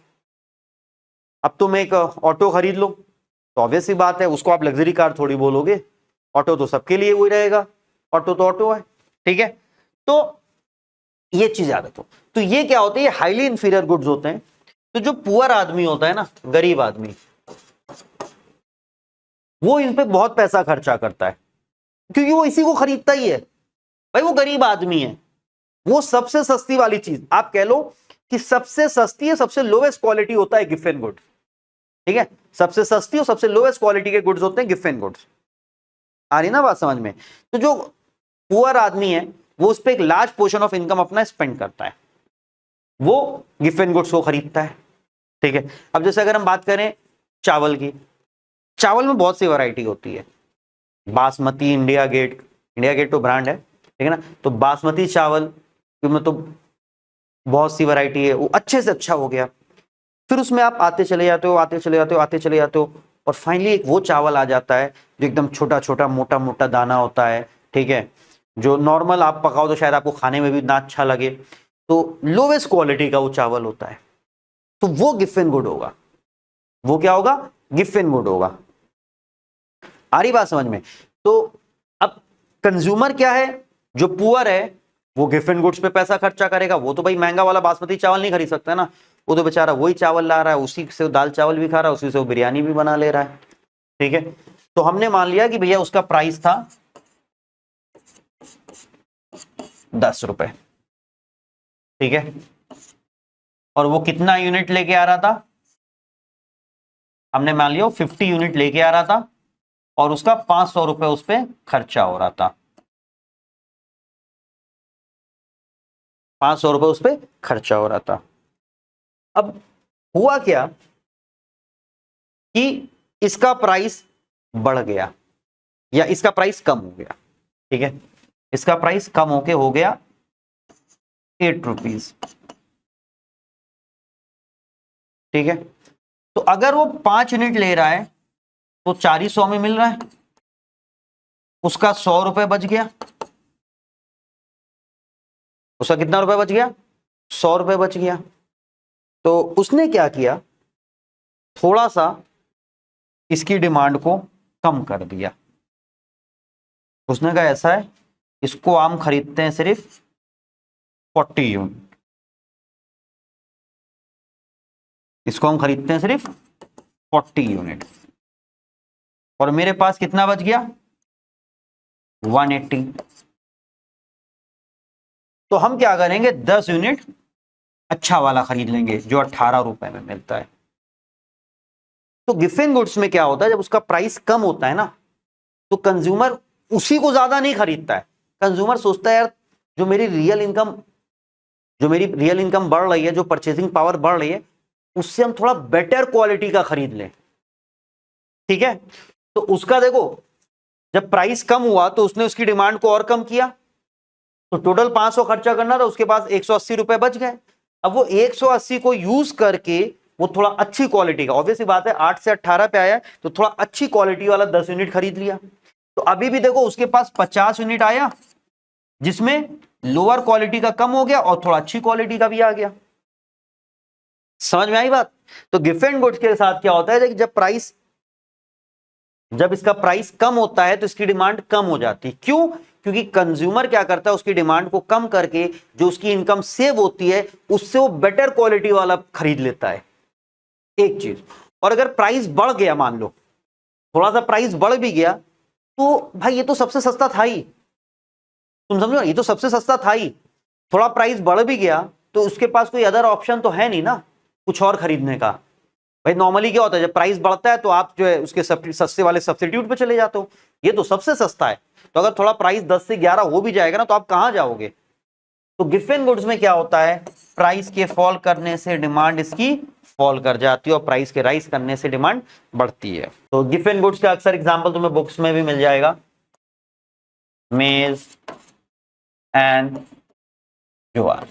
अब तुम एक ऑटो खरीद लो तो ऑब्वियस सी बात है उसको आप लग्जरी कार थोड़ी बोलोगे, ऑटो तो सबके लिए वही रहेगा, ऑटो तो ऑटो है। ठीक है, तो ये चीज याद रखो। तो ये क्या होते हैं? ये हाईली इंफीरियर गुड्स होते हैं। तो जो पुअर आदमी होता है ना, गरीब आदमी, वो इन पे बहुत पैसा खर्चा करता है क्योंकि वो इसी को खरीदता ही है। भाई वो गरीब आदमी है, वो सबसे सस्ती वाली चीज आप कह लो कि सबसे सस्ती है, सबसे लोवेस्ट क्वालिटी होता है गिफ्ट गुड। ठीक है, सबसे सस्ती और सबसे लोवेस्ट क्वालिटी के गुड्स होते हैं गिफ्ट गुड्स। आ रही ना बात समझ में? तो जो पुअर आदमी है वो उस पर एक लार्ज पोर्शन ऑफ इनकम अपना स्पेंड करता है, वो गिफ्ट गुड्स को खरीदता है। ठीक है, अब जैसे अगर हम बात करें चावल की, चावल में बहुत सी वैरायटी होती है, बासमती, इंडिया गेट तो ब्रांड है, ठीक है ना, तो बासमती चावल में तो बहुत सी वैरायटी है, वो अच्छे से अच्छा हो गया। फिर उसमें आप आते चले जाते हो, आते चले जाते हो, आते चले जाते हो, और फाइनली एक वो चावल आ जाता है जो एकदम छोटा छोटा मोटा मोटा दाना होता है। ठीक है, जो नॉर्मल आप पकाओ तो शायद आपको खाने में भी ना अच्छा लगे, तो लोवेस्ट क्वालिटी का वो चावल होता है, तो वो गिफ्ट गुड होगा। वो क्या होगा? गिफ्ट गुड होगा। आ रही बात समझ में? तो अब कंज्यूमर क्या है? जो पुअर है वो गिफ्ट गुड्स पे पैसा खर्चा करेगा, वो तो भाई महंगा वाला बासमती चावल नहीं खरीद सकता है ना, वो तो बेचारा वही चावल ला रहा है, उसी से दाल चावल भी खा रहा है, उसी से वो बिरयानी भी बना ले रहा है। ठीक है, तो हमने मान लिया कि भैया उसका प्राइस था 10 रुपए। ठीक है, और वो कितना यूनिट लेके आ रहा था? हमने मान लिया 50 यूनिट लेके आ रहा था और उसका 500 रुपए उस पर खर्चा हो रहा था, 500 रुपए उस पर खर्चा हो रहा था। अब हुआ क्या कि इसका प्राइस बढ़ गया या इसका प्राइस कम हो गया। ठीक है, इसका प्राइस कम होके हो गया 8 रुपीज। ठीक है, तो अगर वो 5 यूनिट ले रहा है तो 400 में मिल रहा है, उसका 100 रुपए बच गया। उसका कितना रुपए बच गया? 100 रुपए बच गया। तो उसने क्या किया? थोड़ा सा इसकी डिमांड को कम कर दिया। उसने कहा ऐसा है, इसको आम खरीदते हैं सिर्फ 40 यूनिट, इसको हम खरीदते हैं सिर्फ 40 यूनिट, और मेरे पास कितना बच गया 180। तो हम क्या करेंगे 10 यूनिट अच्छा वाला खरीद लेंगे जो 18 रुपए में मिलता है। तो गिफ्ट गुड्स में क्या होता है, जब उसका प्राइस कम होता है ना तो कंज्यूमर उसी को ज्यादा नहीं खरीदता है। कंज्यूमर सोचता है यार जो मेरी रियल इनकम बढ़ रही है, जो परचेसिंग पावर बढ़ रही है, उससे हम थोड़ा बेटर क्वालिटी का खरीद लें। ठीक है, तो उसका देखो जब प्राइस कम हुआ तो उसने उसकी डिमांड को और कम किया, तो टोटल 500 खर्चा करना था, उसके पास 180 रुपए बच गए। अब वो 180 को यूज करके वो थोड़ा अच्छी क्वालिटी का, ऑब्वियस बात है 8 से 18 पे आया तो थोड़ा अच्छी क्वालिटी वाला 10 यूनिट खरीद लिया। तो अभी भी देखो उसके पास 50 यूनिट आया जिसमें लोअर क्वालिटी का कम हो गया और थोड़ा अच्छी क्वालिटी का भी आ गया। समझ में आई बात? तो गिफ्ट एंड गुड्स के साथ क्या होता है, जब इसका प्राइस कम होता है तो इसकी डिमांड कम हो जाती है। क्यों? क्योंकि कंज्यूमर क्या करता है, उसकी डिमांड को कम करके जो उसकी इनकम सेव होती है उससे वो बेटर क्वालिटी वाला खरीद लेता है, एक चीज। और अगर प्राइस बढ़ गया, मान लो थोड़ा सा प्राइस बढ़ भी गया, तो भाई ये तो सबसे सस्ता था ही, तुम समझो, ये तो सबसे सस्ता था ही, थोड़ा प्राइस बढ़ भी गया तो उसके पास कोई अदर ऑप्शन तो है नहीं ना कुछ और खरीदने का। भाई नॉर्मली क्या होता है, जब प्राइस बढ़ता है तो आप जो है उसके सस्ते वाले सब्स्टिट्यूट पे चले जाते हो, ये तो सबसे सस्ता है, तो अगर थोड़ा प्राइस 10 से 11 हो भी जाएगा ना तो आप कहां जाओगे। तो गिफ्ट एंड गुड्स में क्या होता है, प्राइस के फॉल करने से डिमांड इसकी फॉल कर जाती है और प्राइस के राइज करने से डिमांड बढ़ती है। तो गिफ्ट एंड गुड्स का अक्सर एग्जांपल तुम्हें बुक्स में भी मिल जाएगा, मेज एंड ज्वार।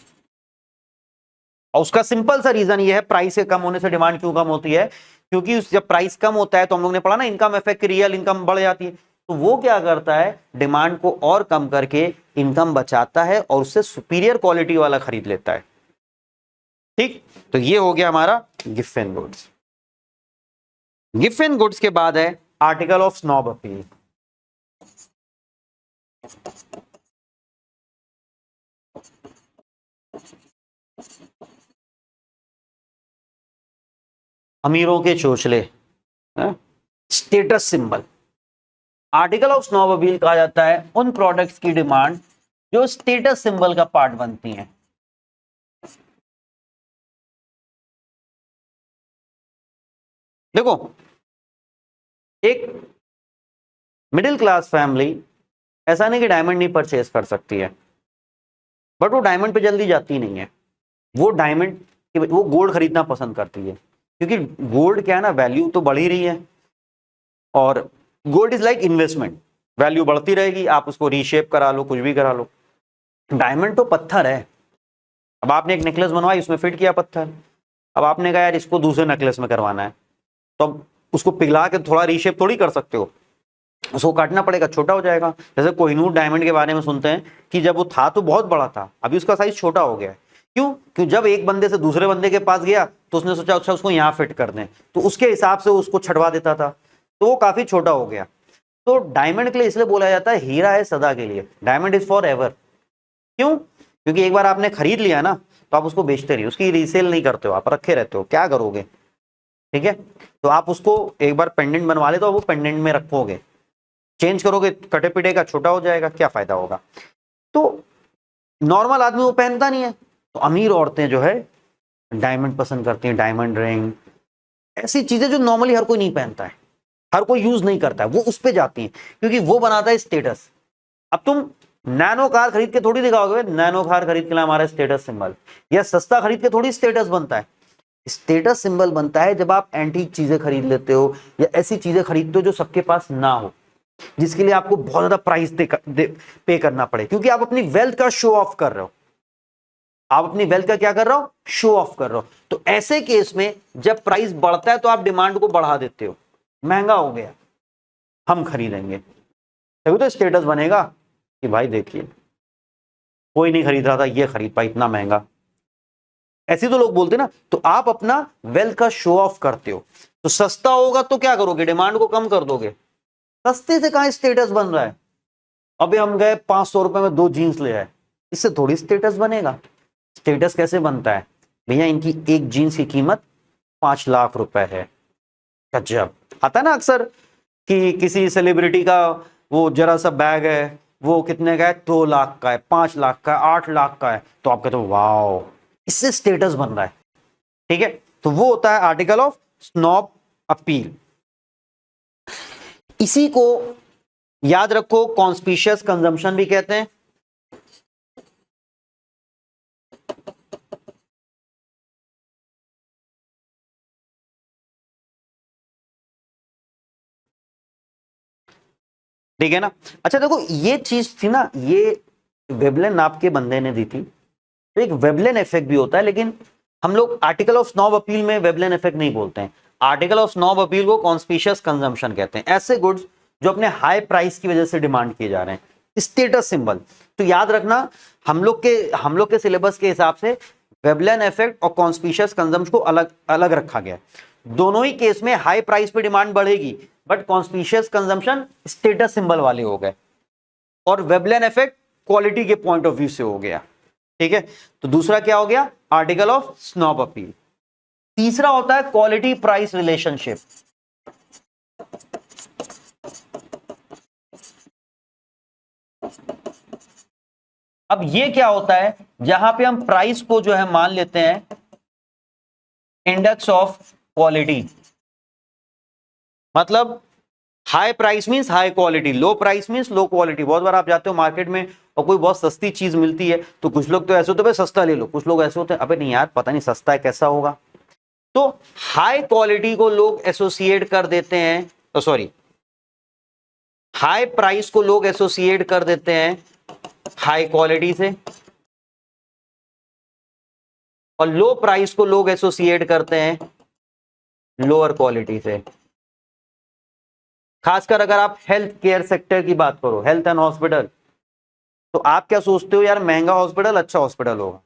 और उसका सिंपल सा रीजन ये है, प्राइस के कम होने से डिमांड क्यों कम होती है, क्योंकि जब प्राइस कम होता है तो हम लोग ने पढ़ा ना इनकम इफेक्ट, रियल इनकम बढ़ जाती है, तो वो क्या करता है डिमांड को और कम करके इनकम बचाता है और उससे सुपीरियर क्वालिटी वाला खरीद लेता है। ठीक, तो ये हो गया हमारा gift and goods. Gift and goods के बाद है आर्टिकल ऑफ स्नॉब अपील। अमीरों के चोचले, status symbol. Article of snob appeal कहा जाता है उन प्रोडक्ट्स की डिमांड जो स्टेटस सिंबल का पार्ट बनती हैं। देखो एक मिडिल क्लास फैमिली ऐसा नहीं कि डायमंड नहीं परचेज कर सकती है, बट वो डायमंड पे जल्दी जाती नहीं है, वो गोल्ड खरीदना पसंद करती है, क्योंकि गोल्ड क्या है ना, वैल्यू तो बढ़ ही रही है, और gold is like investment, value बढ़ती रहेगी, आप उसको रीशेप करा लो, कुछ भी करा लो। डायमंड तो पत्थर है, अब आपने एक नेकलेस बनवाई, उसमें फिट किया पत्थर, अब आपने कहा यार इसको दूसरे नेकलेस में करवाना है, तो अब उसको पिघला के थोड़ा रीशेप थोड़ी कर सकते हो, उसको काटना पड़ेगा, छोटा हो जाएगा। जैसे कोहिनूर डायमंड के बारे में सुनते हैं कि जब वो था तो बहुत बड़ा था, अभी उसका साइज छोटा हो गया है। क्यों? क्योंकि जब एक बंदे से दूसरे बंदे के पास गया तो उसने सोचा अच्छा उसको यहाँ फिट कर दें, तो उसके हिसाब से उसको छटवा देता था, तो वो काफी छोटा हो गया। तो डायमंड के लिए इसलिए बोला जाता है हीरा है सदा के लिए, डायमंड इज फॉर एवर। क्यों? क्योंकि एक बार आपने खरीद लिया ना तो आप उसको बेचते रहिए, उसकी रीसेल नहीं करते हो, आप रखे रहते हो, क्या करोगे। ठीक है, तो आप उसको एक बार पेंडेंट बनवा ले तो वो पेंडेंट में रखोगे, चेंज करोगे कटे पिटे का छोटा हो जाएगा, क्या फायदा होगा। तो नॉर्मल आदमी वो पहनता नहीं है, तो अमीर औरतें जो है डायमंड पसंद करती हैं, डायमंड रिंग, ऐसी चीजें जो नॉर्मली हर कोई नहीं पहनता है, हर कोई यूज नहीं करता है, वो उस पे जाती हैं, क्योंकि वो बनाता है स्टेटस। अब तुम नैनो कार खरीद के थोड़ी दिखाओगे नैनो कार खरीद के लिए हमारा स्टेटस सिंबल, या सस्ता खरीद के थोड़ी स्टेटस बनता है। स्टेटस सिंबल बनता है जब आप एंटीक चीजें खरीद लेते हो या ऐसी चीजें खरीदते हो जो सबके पास ना हो, जिसके लिए आपको बहुत ज्यादा प्राइस पे करना पड़े, क्योंकि आप अपनी वेल्थ का शो ऑफ कर रहे हो, आप अपनी वेल्थ का क्या कर रहे हो, शो ऑफ कर रहे हो। तो ऐसे केस में जब प्राइस बढ़ता है तो आप डिमांड को बढ़ा देते हो, महंगा हो गया हम खरीदेंगे, तभी तो स्टेटस बनेगा कि भाई देखिए कोई नहीं खरीद रहा था, ये खरीद पाई, इतना महंगा, ऐसे तो लोग बोलते ना। तो आप अपना वेल्थ का शो ऑफ करते हो, तो सस्ता होगा तो क्या करोगे, डिमांड को कम कर दोगे। सस्ते से कहां स्टेटस बन रहा है, अभी हम गए 500 रुपए में 2 जीन्स ले आए, इससे थोड़ी स्टेटस बनेगा। स्टेटस कैसे बनता है भैया, इनकी एक जीन्स की कीमत 5 लाख रुपए है। गजब। आता है ना अक्सर कि किसी सेलिब्रिटी का वो जरा सा बैग है, वो कितने का है, 2 लाख का है, 5 लाख का है, 8 लाख का है, तो आप कहते हो वाओ, इससे स्टेटस बन रहा है। ठीक है, तो वो होता है आर्टिकल ऑफ स्नॉब अपील। इसी को याद रखो कॉन्स्पिशियस कंजम्पशन भी कहते हैं। ठीक है ना। अच्छा देखो, ये चीज थी ना, ये वेबलेन नाप के बंदे ने दी थी, तो एक वेबलेन इफेक्ट भी होता है, लेकिन हम लोग आर्टिकल ऑफ स्नॉब अपील में वेबलेन इफेक्ट नहीं बोलते हैं। आर्टिकल ऑफ स्नॉब अपील को कॉन्स्पिशियस कंजम्पशन कहते हैं। ऐसे गुड्स जो अपने हाई प्राइस की वजह से डिमांड किए जा रहे हैं, स्टेटस सिंबल। तो याद रखना, हम लोग के सिलेबस के हिसाब से वेबलेन इफेक्ट और कॉन्स्पिशियस कंजम्पशन को अलग अलग रखा गया। दोनों ही केस में हाई प्राइस पे डिमांड बढ़ेगी, but conspicuous consumption status symbol वाले हो गए, और वेबलेन इफेक्ट क्वालिटी के पॉइंट ऑफ व्यू से हो गया। ठीक है, तो दूसरा क्या हो गया, आर्टिकल ऑफ स्नॉब अपील। तीसरा होता है क्वालिटी प्राइस रिलेशनशिप। अब ये क्या होता है, जहां पे हम प्राइस को जो है मान लेते हैं इंडेक्स ऑफ क्वालिटी। मतलब high price means high quality, लो प्राइस मींस लो क्वालिटी। बहुत बार आप जाते हो मार्केट में और कोई बहुत सस्ती चीज मिलती है, तो कुछ लोग तो ऐसे होते हैं सस्ता ले लो, कुछ लोग ऐसे होते हैं अबे नहीं यार पता नहीं सस्ता है कैसा होगा। तो हाई क्वालिटी को लोग एसोसिएट कर देते हैं, तो सॉरी, हाई प्राइस को लोग एसोसिएट कर देते हैं हाई क्वालिटी से, और लो प्राइस को लोग एसोसिएट करते हैं लोअर क्वालिटी से। खासकर अगर आप हेल्थ केयर सेक्टर की बात करो, हेल्थ एंड हॉस्पिटल, तो आप क्या सोचते हो यार महंगा हॉस्पिटल अच्छा हॉस्पिटल होगा।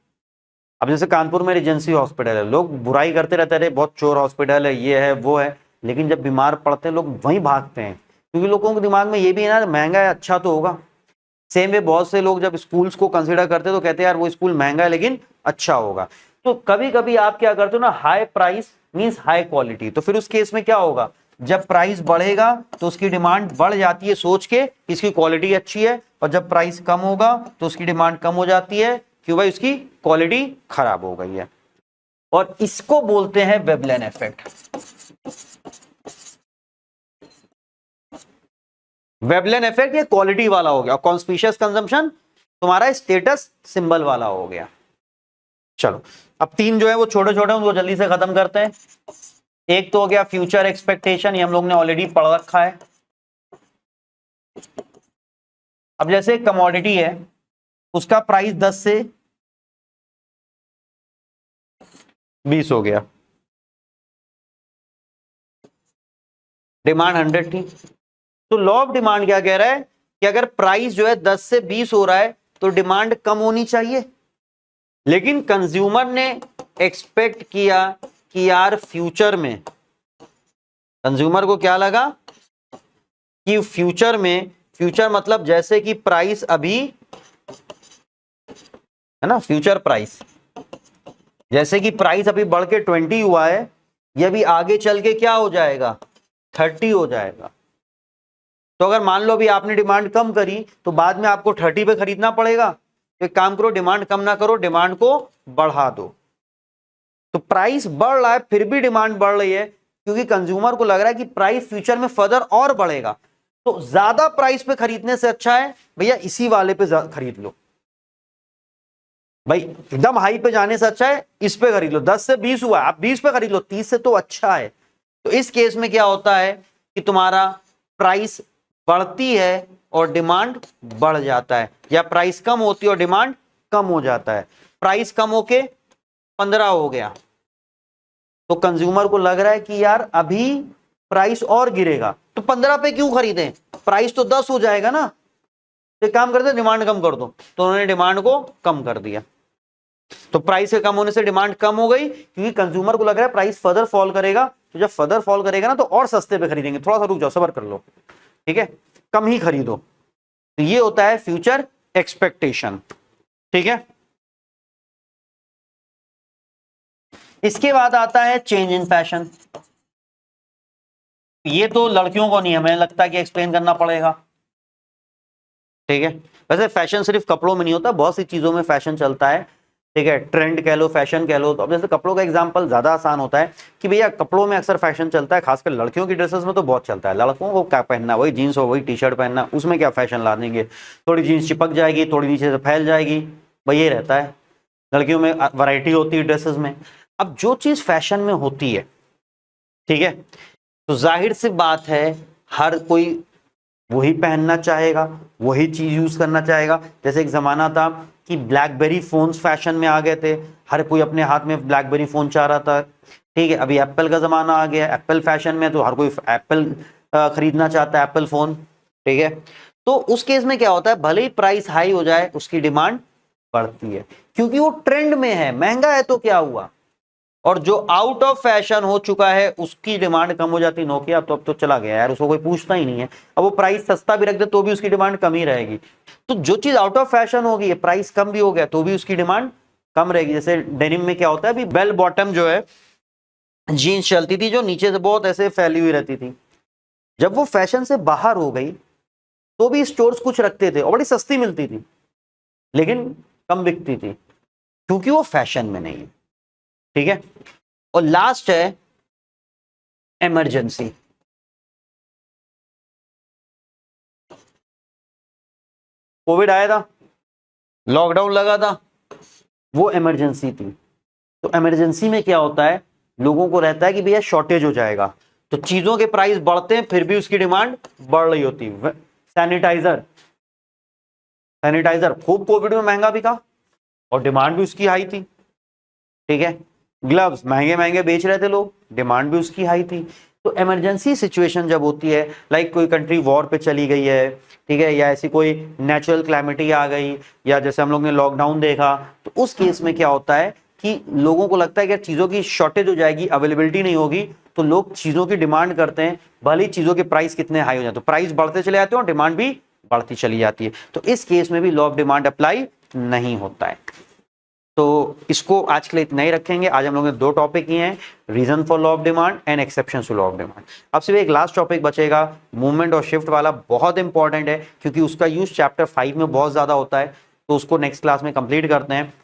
अब जैसे कानपुर में रीजेंसी हॉस्पिटल है, लोग बुराई करते रहते हैं बहुत चोर हॉस्पिटल है, ये है वो है, लेकिन जब बीमार पड़ते हैं लोग वहीं भागते हैं, क्योंकि लोगों के दिमाग में ये भी है ना महंगा है अच्छा तो होगा। सेम वे बहुत से लोग जब स्कूल्स को कंसिडर करते हैं तो कहते हैं यार वो स्कूल महंगा है लेकिन अच्छा होगा। तो कभी कभी आप क्या करते हो ना, high price means high quality, तो फिर उस केस में क्या होगा, जब प्राइस बढ़ेगा तो उसकी डिमांड बढ़ जाती है सोच के इसकी क्वालिटी अच्छी है, और जब प्राइस कम होगा तो उसकी डिमांड कम हो जाती है क्यों भाई उसकी क्वालिटी खराब हो गई है। और इसको बोलते हैं वेबलेन इफेक्ट। वेबलेन इफेक्ट ये क्वालिटी वाला हो गया, और कॉन्स्पिशियस कंजम्पशन तुम्हारा स्टेटस सिंबल वाला हो गया। चलो अब तीन जो है वो छोटे छोटे उनको जल्दी से खत्म करते हैं। एक तो हो गया फ्यूचर एक्सपेक्टेशन, ये हम लोग ने ऑलरेडी पढ़ रखा है। अब जैसे कमोडिटी है उसका प्राइस 10 से 20 हो गया, डिमांड 100 थी, तो लॉ ऑफ डिमांड क्या कह रहा है कि अगर प्राइस जो है 10 से 20 हो रहा है तो डिमांड कम होनी चाहिए। लेकिन कंज्यूमर ने एक्सपेक्ट किया कि यार फ्यूचर में, कंज्यूमर को क्या लगा कि फ्यूचर में, फ्यूचर मतलब जैसे कि प्राइस अभी है ना, फ्यूचर प्राइस जैसे कि प्राइस अभी बढ़ के 20 हुआ है, ये भी आगे चल के क्या हो जाएगा 30 हो जाएगा। तो अगर मान लो अभी आपने डिमांड कम करी तो बाद में आपको 30 पे खरीदना पड़ेगा, तो एक काम करो डिमांड कम ना करो, डिमांड को बढ़ा दो। तो प्राइस बढ़ रहा है फिर भी डिमांड बढ़ रही है क्योंकि कंज्यूमर को लग रहा है कि प्राइस फ्यूचर में फर्दर और बढ़ेगा। तो ज्यादा प्राइस पे खरीदने से अच्छा है भैया इसी वाले पे खरीद लो, भाई एकदम हाई पे जाने से अच्छा है इस पे खरीद लो। 10 से 20 हुआ आप 20 पे खरीद लो, 30 से तो अच्छा है। तो इस केस में क्या होता है कि तुम्हारा प्राइस बढ़ती है और डिमांड बढ़ जाता है, या प्राइस कम होती है और डिमांड कम हो जाता है। प्राइस कम होके 15 हो गया तो कंज्यूमर को लग रहा है कि यार अभी प्राइस और गिरेगा, तो 15 पे क्यों खरीदें, प्राइस तो 10 हो जाएगा ना, तो काम करते डिमांड कम कर दो, तो उन्होंने डिमांड को कम कर दिया। तो प्राइस के कम होने से डिमांड कम हो गई क्योंकि कंज्यूमर को लग रहा है प्राइस फर्दर फॉल करेगा, तो जब फर्दर फॉल करेगा ना तो और सस्ते पे खरीदेंगे, थोड़ा सा रुक जाओ सब्र कर लो, ठीक है कम ही खरीदो। तो ये होता है फ्यूचर एक्सपेक्टेशन, ठीक है। इसके बाद आता है चेंज इन फैशन। ये तो लड़कियों को नहीं, हमें लगता है कि एक्सप्लेन करना पड़ेगा, ठीक है। वैसे फैशन सिर्फ कपड़ों में नहीं होता, बहुत सी चीजों में फैशन चलता है, ठीक है। ट्रेंड कह लो, फैशन कह लो। तो अब जैसे कपड़ों का एग्जांपल ज्यादा आसान होता है कि भैया कपड़ों में अक्सर फैशन चलता है, खासकर लड़कियों की ड्रेसेस में तो बहुत चलता है। लड़कों को क्या पहनना, वही जीन्स हो, वही टी शर्ट पहनना, उसमें क्या फैशन ला देंगे, थोड़ी जीन्स चिपक जाएगी, थोड़ी नीचे से फैल जाएगी, भाई ये रहता है। लड़कियों में वैरायटी होती है ड्रेसेस में। अब जो चीज फैशन में होती है, ठीक है, तो जाहिर सी बात है हर कोई वही पहनना चाहेगा, वही चीज यूज करना चाहेगा। जैसे एक जमाना था कि ब्लैकबेरी फोन्स फैशन में आ गए थे, हर कोई अपने हाथ में ब्लैकबेरी फोन चाह रहा था, ठीक है। अभी एप्पल का जमाना आ गया, एप्पल फैशन में, तो हर कोई एप्पल खरीदना चाहता है, एप्पल फोन, ठीक है। तो उस केस में क्या होता है, भले ही प्राइस हाई हो जाए उसकी डिमांड बढ़ती है, क्योंकि वो ट्रेंड में है, महंगा है तो क्या हुआ। और जो आउट ऑफ फैशन हो चुका है उसकी डिमांड कम हो जाती। नोकिया तो अब तो चला गया यार, उसको कोई पूछता ही नहीं है। अब वो प्राइस सस्ता भी रख दे तो भी उसकी डिमांड कम ही रहेगी। तो जो चीज आउट ऑफ फैशन होगी, प्राइस कम भी हो गया तो भी उसकी डिमांड कम रहेगी। जैसे डेनिम में क्या होता है, अभी बेल बॉटम जो है जीन्स चलती थी, जो नीचे से बहुत ऐसे फैली हुई रहती थी, जब वो फैशन से बाहर हो गई तो भी स्टोर्स कुछ रखते थे और बड़ी सस्ती मिलती थी, लेकिन कम बिकती थी, क्योंकि वो फैशन में नहीं है, ठीक है। और लास्ट है इमरजेंसी। कोविड आया था, लॉकडाउन लगा था, वो इमरजेंसी थी। तो इमरजेंसी में क्या होता है, लोगों को रहता है कि भैया शॉर्टेज हो जाएगा, तो चीजों के प्राइस बढ़ते हैं, फिर भी उसकी डिमांड बढ़ रही होती है। सैनिटाइजर, सैनिटाइजर खूब कोविड में महंगा बिका और डिमांड भी उसकी हाई थी, ठीक है। ग्लव्स महंगे महंगे बेच रहे थे लोग, डिमांड भी उसकी हाई थी। तो इमरजेंसी सिचुएशन जब होती है, लाइक कोई कंट्री वॉर पे चली गई है, ठीक है, या ऐसी कोई नेचुरल क्लैमिटी आ गई, या जैसे हम लोग ने लॉकडाउन देखा, तो उस केस में क्या होता है कि लोगों को लगता है कि चीजों की शॉर्टेज हो जाएगी, अवेलेबिलिटी नहीं होगी, तो लोग चीजों की डिमांड करते हैं, भले ही चीजों के प्राइस कितने हाई हो जाते हैं, तो प्राइस बढ़ते चले जाते हैं और डिमांड भी बढ़ती चली जाती है। तो इस केस में भी लॉ ऑफ डिमांड अप्लाई नहीं होता है। तो इसको आज के लिए इतना ही रखेंगे। आज हम लोगों ने 2 टॉपिक किए हैं, reason for law of demand and exception to law of demand. अब सिर्फ एक लास्ट टॉपिक बचेगा, मूवमेंट और शिफ्ट वाला, बहुत इंपॉर्टेंट है क्योंकि उसका यूज चैप्टर 5 में बहुत ज्यादा होता है, तो उसको नेक्स्ट क्लास में कंप्लीट करते हैं।